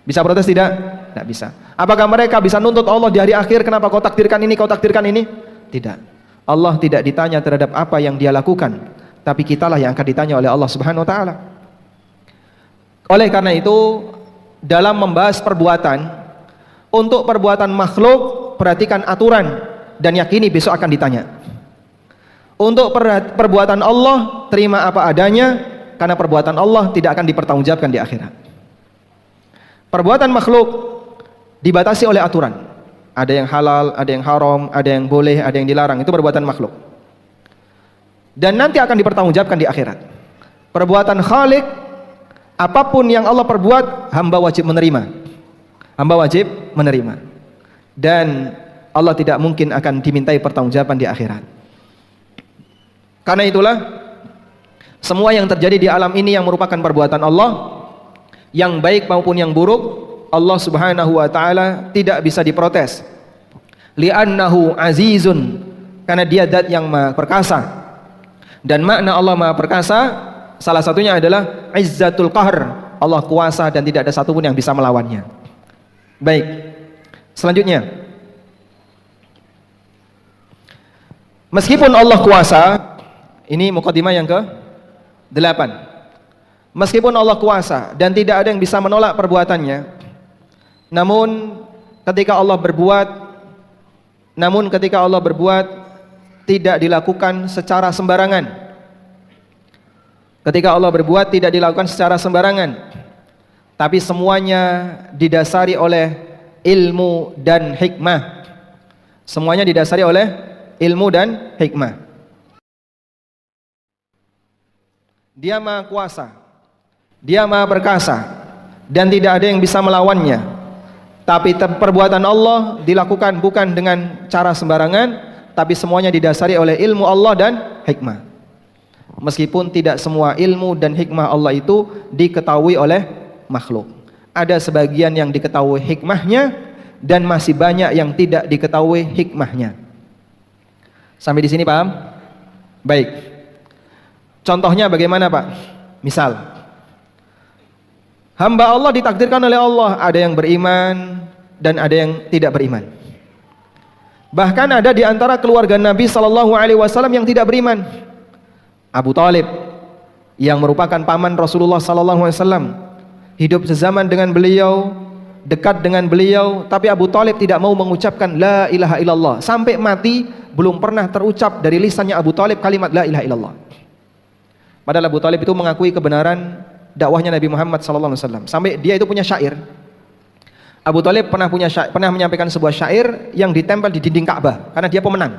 Bisa protes tidak? Tidak bisa. Apakah mereka bisa nuntut Allah di hari akhir, kenapa kau takdirkan ini, kau takdirkan ini? Tidak. Allah tidak ditanya terhadap apa yang dia lakukan, tapi kitalah yang akan ditanya oleh Allah Subhanahu wa taala. Oleh karena itu, dalam membahas perbuatan, untuk perbuatan makhluk perhatikan aturan dan yakini besok akan ditanya. Untuk perbuatan Allah, terima apa adanya, karena perbuatan Allah tidak akan dipertanggungjawabkan di akhirat. Perbuatan makhluk dibatasi oleh aturan. Ada yang halal, ada yang haram, ada yang boleh, ada yang dilarang. Itu perbuatan makhluk. Dan nanti akan dipertanggungjawabkan di akhirat. Perbuatan Khalik, apapun yang Allah perbuat, hamba wajib menerima. Hamba wajib menerima. Dan Allah tidak mungkin akan dimintai pertanggungjawaban di akhirat. Karena itulah semua yang terjadi di alam ini yang merupakan perbuatan Allah, yang baik maupun yang buruk, Allah Subhanahu wa taala tidak bisa diprotes. Li'annahu azizun, karena dia zat yang maha perkasa. Dan makna Allah maha perkasa salah satunya adalah izzatul qahr. Allah kuasa dan tidak ada satupun yang bisa melawannya. Baik. Selanjutnya, meskipun Allah kuasa, ini muqaddimah yang ke-8. Meskipun Allah kuasa dan tidak ada yang bisa menolak perbuatannya, namun ketika Allah berbuat tidak dilakukan secara sembarangan. Ketika Allah berbuat tidak dilakukan secara sembarangan, tapi semuanya didasari oleh ilmu dan hikmah. Semuanya didasari oleh ilmu dan hikmah. Dia maha kuasa, dia maha perkasa, dan tidak ada yang bisa melawannya. Tapi perbuatan Allah dilakukan bukan dengan cara sembarangan, tapi semuanya didasari oleh ilmu Allah dan hikmah. Meskipun tidak semua ilmu dan hikmah Allah itu diketahui oleh makhluk. Ada sebagian yang diketahui hikmahnya dan masih banyak yang tidak diketahui hikmahnya. Sampai di sini paham? Baik. Contohnya bagaimana, Pak? Misal, Hamba Allah ditakdirkan oleh Allah, ada yang beriman dan ada yang tidak beriman. Bahkan ada di antara keluarga Nabi sallallahu alaihi wasallam yang tidak beriman. Abu Thalib yang merupakan paman Rasulullah sallallahu alaihi wasallam, hidup sezaman dengan beliau, dekat dengan beliau, tapi Abu Thalib tidak mau mengucapkan la ilaha illallah. Sampai mati belum pernah terucap dari lisannya Abu Thalib kalimat la ilaha illallah. Padahal Abu Thalib itu mengakui kebenaran dakwahnya Nabi Muhammad SAW. Sampai dia itu punya syair. Abu Thalib pernah menyampaikan sebuah syair yang ditempel di dinding Ka'bah karena dia pemenang.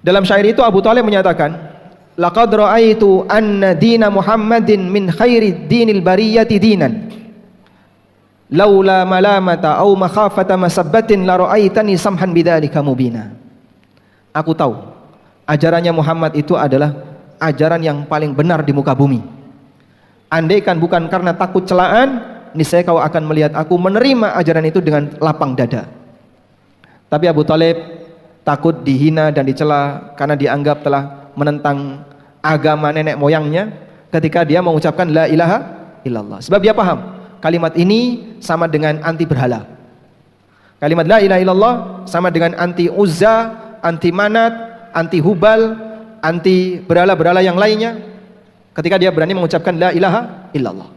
Dalam syair itu Abu Thalib menyatakan, laqad ra'aitu anna dina Muhammadin min khairi dinil bariyati dinan. Laula malamata au makhafata masabbatin la ra'aitani samhan bidzalika mubina. Aku tahu ajarannya Muhammad itu adalah ajaran yang paling benar di muka bumi. Andaikan bukan karena takut celaan, niscaya kau akan melihat aku menerima ajaran itu dengan lapang dada. Tapi Abu Thalib takut dihina dan dicela karena dianggap telah menentang agama nenek moyangnya ketika dia mengucapkan la ilaha illallah. Sebab dia paham kalimat ini sama dengan anti berhala. Kalimat la ilaha illallah sama dengan anti Uzza, anti Manat, anti Hubal, anti berhala-berhala yang lainnya. Ketika dia berani mengucapkan la ilaha illallah,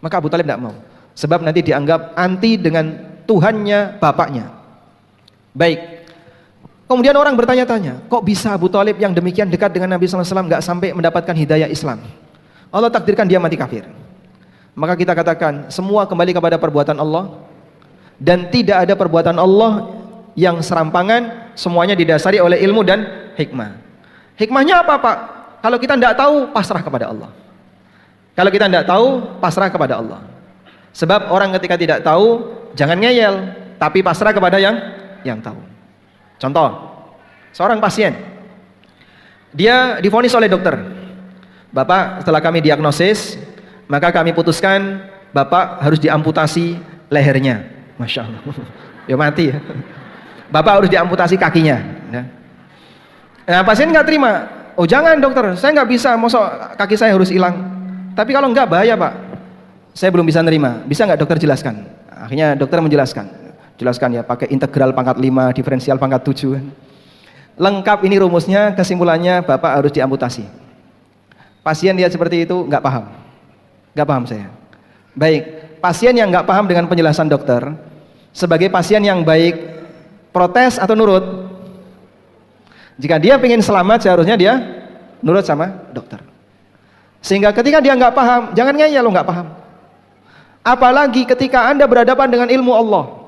maka Abu Thalib tidak mau. Sebab nanti dianggap anti dengan Tuhannya bapaknya. Baik. Kemudian orang bertanya-tanya, kok bisa Abu Thalib yang demikian dekat dengan Nabi SAW nggak sampai mendapatkan hidayah Islam? Allah takdirkan dia mati kafir. Maka kita katakan semua kembali kepada perbuatan Allah, dan tidak ada perbuatan Allah yang serampangan, semuanya didasari oleh ilmu dan hikmah. Hikmahnya apa, Pak? Kalau kita tidak tahu, pasrah kepada Allah. Kalau kita tidak tahu, pasrah kepada Allah. Sebab orang ketika tidak tahu, jangan ngeyel, tapi pasrah kepada yang tahu. Contoh, seorang pasien, dia divonis oleh dokter, Bapak, setelah kami diagnosis, maka kami putuskan Bapak harus diamputasi lehernya. Masya Allah, ya mati ya. Bapak harus diamputasi kakinya. Nah, pasien nggak terima. Oh jangan dokter, saya nggak bisa, masa kaki saya harus hilang. Tapi kalau nggak bahaya Pak, saya belum bisa nerima. Bisa nggak dokter jelaskan? Akhirnya dokter menjelaskan. Jelaskan ya, pakai integral pangkat 5, diferensial pangkat 7. Lengkap ini rumusnya, kesimpulannya Bapak harus diamputasi. Pasien lihat seperti itu nggak paham. Nggak paham saya. Baik, pasien yang nggak paham dengan penjelasan dokter, sebagai pasien yang baik, protes atau nurut? Jika dia ingin selamat, seharusnya dia nurut sama dokter. Sehingga ketika dia nggak paham, jangan ngeyel lo nggak paham. Apalagi ketika Anda berhadapan dengan ilmu Allah.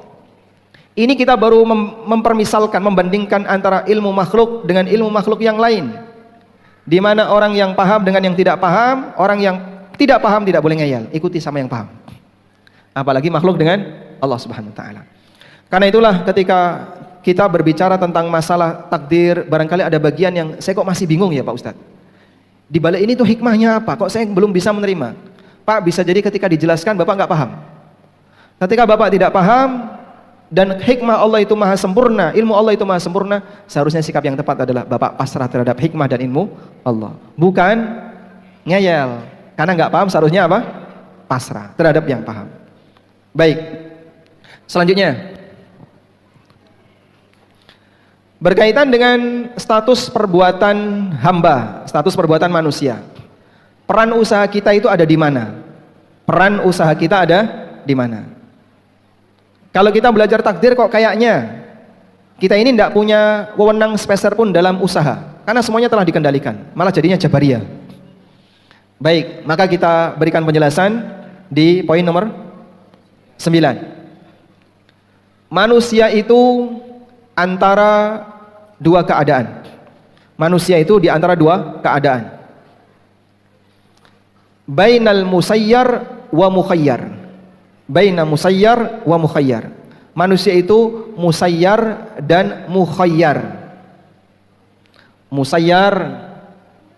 Ini kita baru mempermisalkan, membandingkan antara ilmu makhluk dengan ilmu makhluk yang lain. Di mana orang yang paham dengan yang tidak paham, orang yang tidak paham tidak boleh ngeyel, ikuti sama yang paham. Apalagi makhluk dengan Allah Subhanahu wa taala. Karena itulah ketika kita berbicara tentang masalah takdir, barangkali ada bagian yang saya kok masih bingung ya Pak Ustadz. Di balik ini tuh hikmahnya apa? Kok saya belum bisa menerima? Pak, bisa jadi ketika dijelaskan Bapak nggak paham. Ketika Bapak tidak paham dan hikmah Allah itu maha sempurna, ilmu Allah itu maha sempurna, seharusnya sikap yang tepat adalah Bapak pasrah terhadap hikmah dan ilmu Allah. Bukan ngeyel. Karena nggak paham seharusnya apa? Pasrah terhadap yang paham. Baik. Selanjutnya, berkaitan dengan status perbuatan hamba, status perbuatan manusia. Peran usaha kita itu ada di mana? Peran usaha kita ada di mana? Kalau kita belajar takdir kok kayaknya kita ini tidak punya wewenang speser pun dalam usaha, karena semuanya telah dikendalikan, malah jadinya jabariyah. Baik, maka kita berikan penjelasan di poin nomor 9. Manusia itu antara dua keadaan. Manusia itu di antara dua keadaan. Bainal musayyar wa mukhayyar. Baina musayyar wa mukhayyar. Manusia itu musayyar dan mukhayyar. Musayyar,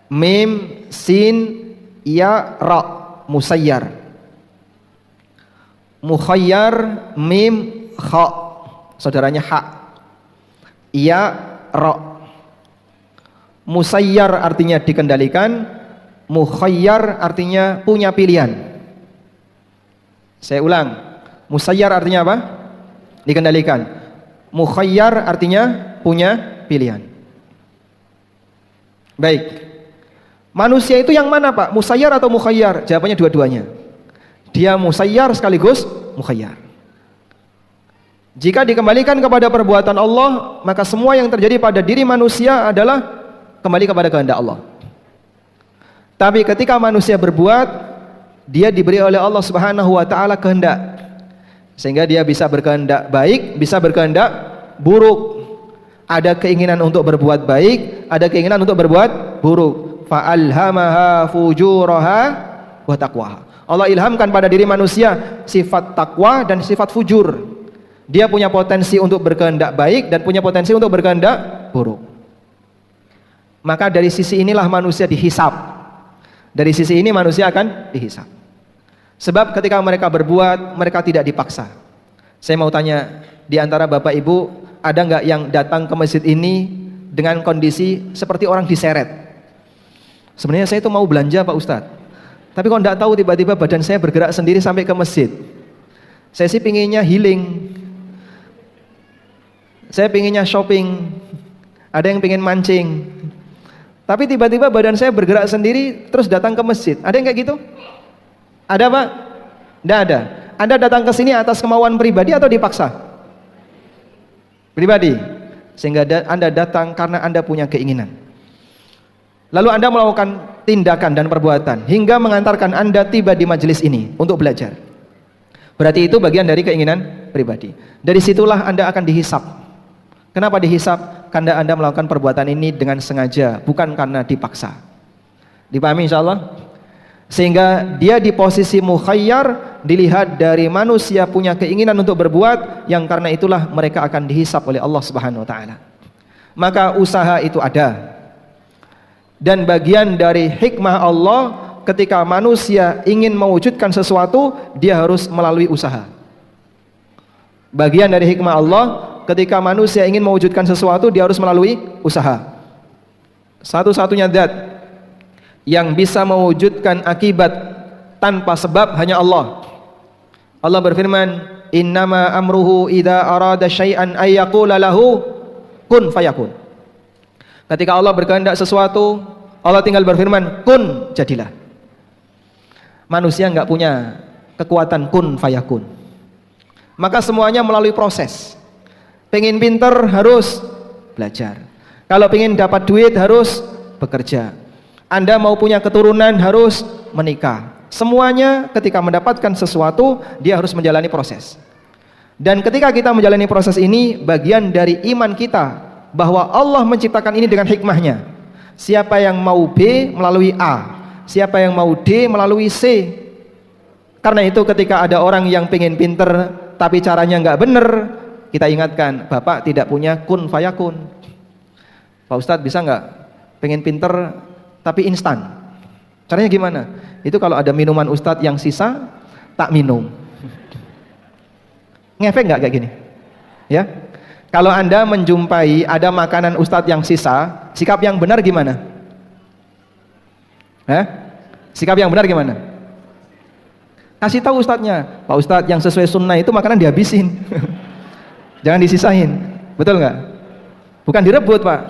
mim, sin, ya, ra, musayyar. Mukhayyar, mim, kha, saudaranya ha, ya, ra. Musayyar artinya dikendalikan, mukhayyar artinya punya pilihan. Saya ulang. Musayyar artinya apa? Dikendalikan. Mukhayyar artinya punya pilihan. Baik. Manusia itu yang mana Pak? Musayyar atau mukhayyar? Jawabannya dua-duanya. Dia musayyar sekaligus mukhayyar. Jika dikembalikan kepada perbuatan Allah, maka semua yang terjadi pada diri manusia adalah kembali kepada kehendak Allah. Tapi ketika manusia berbuat, dia diberi oleh Allah Subhanahu wa taala kehendak. Sehingga dia bisa berkehendak baik, bisa berkehendak buruk. Ada keinginan untuk berbuat baik, ada keinginan untuk berbuat buruk. Fa'alhamaha fujuraha wa taqwaha. Allah ilhamkan pada diri manusia sifat takwa dan sifat fujur. Dia punya potensi untuk berkehendak baik dan punya potensi untuk berkehendak buruk. Maka dari sisi inilah manusia dihisab. Dari sisi ini manusia akan dihisab. Sebab ketika mereka berbuat, mereka tidak dipaksa. Saya mau tanya, di antara Bapak Ibu, ada nggak yang datang ke masjid ini dengan kondisi seperti orang diseret? Sebenarnya saya itu mau belanja Pak Ustadz, tapi kok nggak tahu tiba-tiba badan saya bergerak sendiri sampai ke masjid. Saya sih pinginnya healing. Saya pinginnya shopping, ada yang pingin mancing, tapi tiba-tiba badan saya bergerak sendiri terus datang ke masjid. Ada yang kayak gitu? Ada Pak? Tidak ada. Anda datang ke sini atas kemauan pribadi atau dipaksa? Pribadi. Sehingga Anda datang karena Anda punya keinginan. Lalu Anda melakukan tindakan dan perbuatan hingga mengantarkan Anda tiba di majelis ini untuk belajar. Berarti itu bagian dari keinginan pribadi. Dari situlah Anda akan dihisab. Kenapa dihisab? Karena Anda melakukan perbuatan ini dengan sengaja, bukan karena dipaksa. Dipahami insyaallah? Sehingga dia di posisi mukhayyar, dilihat dari manusia punya keinginan untuk berbuat, yang karena itulah mereka akan dihisab oleh Allah Subhanahu wa taala. Maka usaha itu ada. Dan bagian dari hikmah Allah, ketika manusia ingin mewujudkan sesuatu, dia harus melalui usaha. Bagian dari hikmah Allah, ketika manusia ingin mewujudkan sesuatu, dia harus melalui usaha. Satu-satunya zat yang bisa mewujudkan akibat tanpa sebab hanya Allah. Allah berfirman, innama amruhu idza arada syai'an ay yaqula lahu kun fayakun. Ketika Allah berkehendak sesuatu, Allah tinggal berfirman, kun, jadilah. Manusia enggak punya kekuatan kun fayakun. Maka semuanya melalui proses. Pengen pinter harus belajar. Kalau pengen dapat duit harus bekerja. Anda mau punya keturunan harus menikah. Semuanya ketika mendapatkan sesuatu, dia harus menjalani proses. Dan ketika kita menjalani proses ini, bagian dari iman kita bahwa Allah menciptakan ini dengan hikmahnya. Siapa yang mau B melalui A, siapa yang mau D melalui C. Karena itu ketika ada orang yang pengen pinter tapi caranya nggak bener, kita ingatkan, Bapak tidak punya kun fayakun. Pak Ustadz bisa nggak pengen pinter tapi instan? Caranya gimana? Itu kalau ada minuman Ustadz yang sisa, tak minum. Ngefek nggak kayak gini? Ya. Kalau Anda menjumpai ada makanan Ustadz yang sisa, sikap yang benar gimana? Sikap yang benar gimana? Kasih tahu Ustadznya, Pak Ustadz yang sesuai sunnah itu makanan dihabisin. Jangan disisain, betul nggak? Bukan direbut Pak.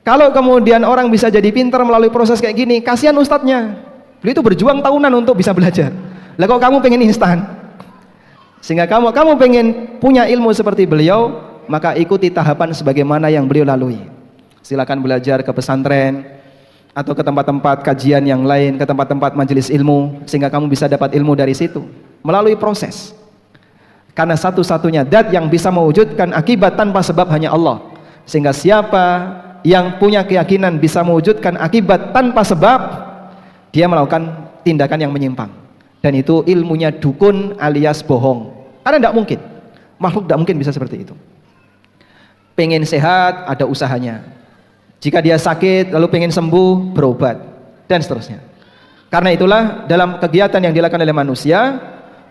Kalau kemudian orang bisa jadi pintar melalui proses kayak gini, kasihan ustadznya. Beliau itu berjuang tahunan untuk bisa belajar. Lah kok kamu pengen instan? Sehingga kamu pengen punya ilmu seperti beliau, maka ikuti tahapan sebagaimana yang beliau lalui. Silakan belajar ke pesantren atau ke tempat-tempat kajian yang lain, ke tempat-tempat majelis ilmu, sehingga kamu bisa dapat ilmu dari situ melalui proses. Karena satu-satunya zat yang bisa mewujudkan akibat tanpa sebab hanya Allah. Sehingga siapa yang punya keyakinan bisa mewujudkan akibat tanpa sebab, dia melakukan tindakan yang menyimpang. Dan itu ilmunya dukun alias bohong. Karena tidak mungkin, makhluk tidak mungkin bisa seperti itu. Pengen sehat, ada usahanya. Jika dia sakit, lalu pengen sembuh, berobat, dan seterusnya. Karena itulah dalam kegiatan yang dilakukan oleh manusia,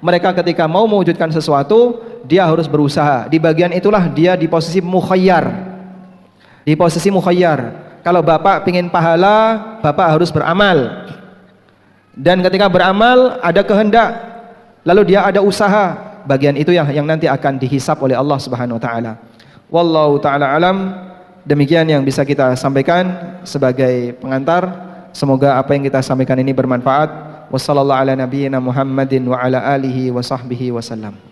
mereka ketika mau mewujudkan sesuatu, dia harus berusaha. Di bagian itulah dia di posisi mukhayyar. Di posisi mukhayyar. Kalau Bapak pengen pahala, Bapak harus beramal. Dan ketika beramal ada kehendak, lalu dia ada usaha, bagian itu yang nanti akan dihisap oleh Allah Subhanahu wa taala. Wallahu taala alam. Demikian yang bisa kita sampaikan sebagai pengantar. Semoga apa yang kita sampaikan ini bermanfaat. Wassallallahu ala nabiyyina Muhammadin wa ala alihi wa sahbihi wasallam.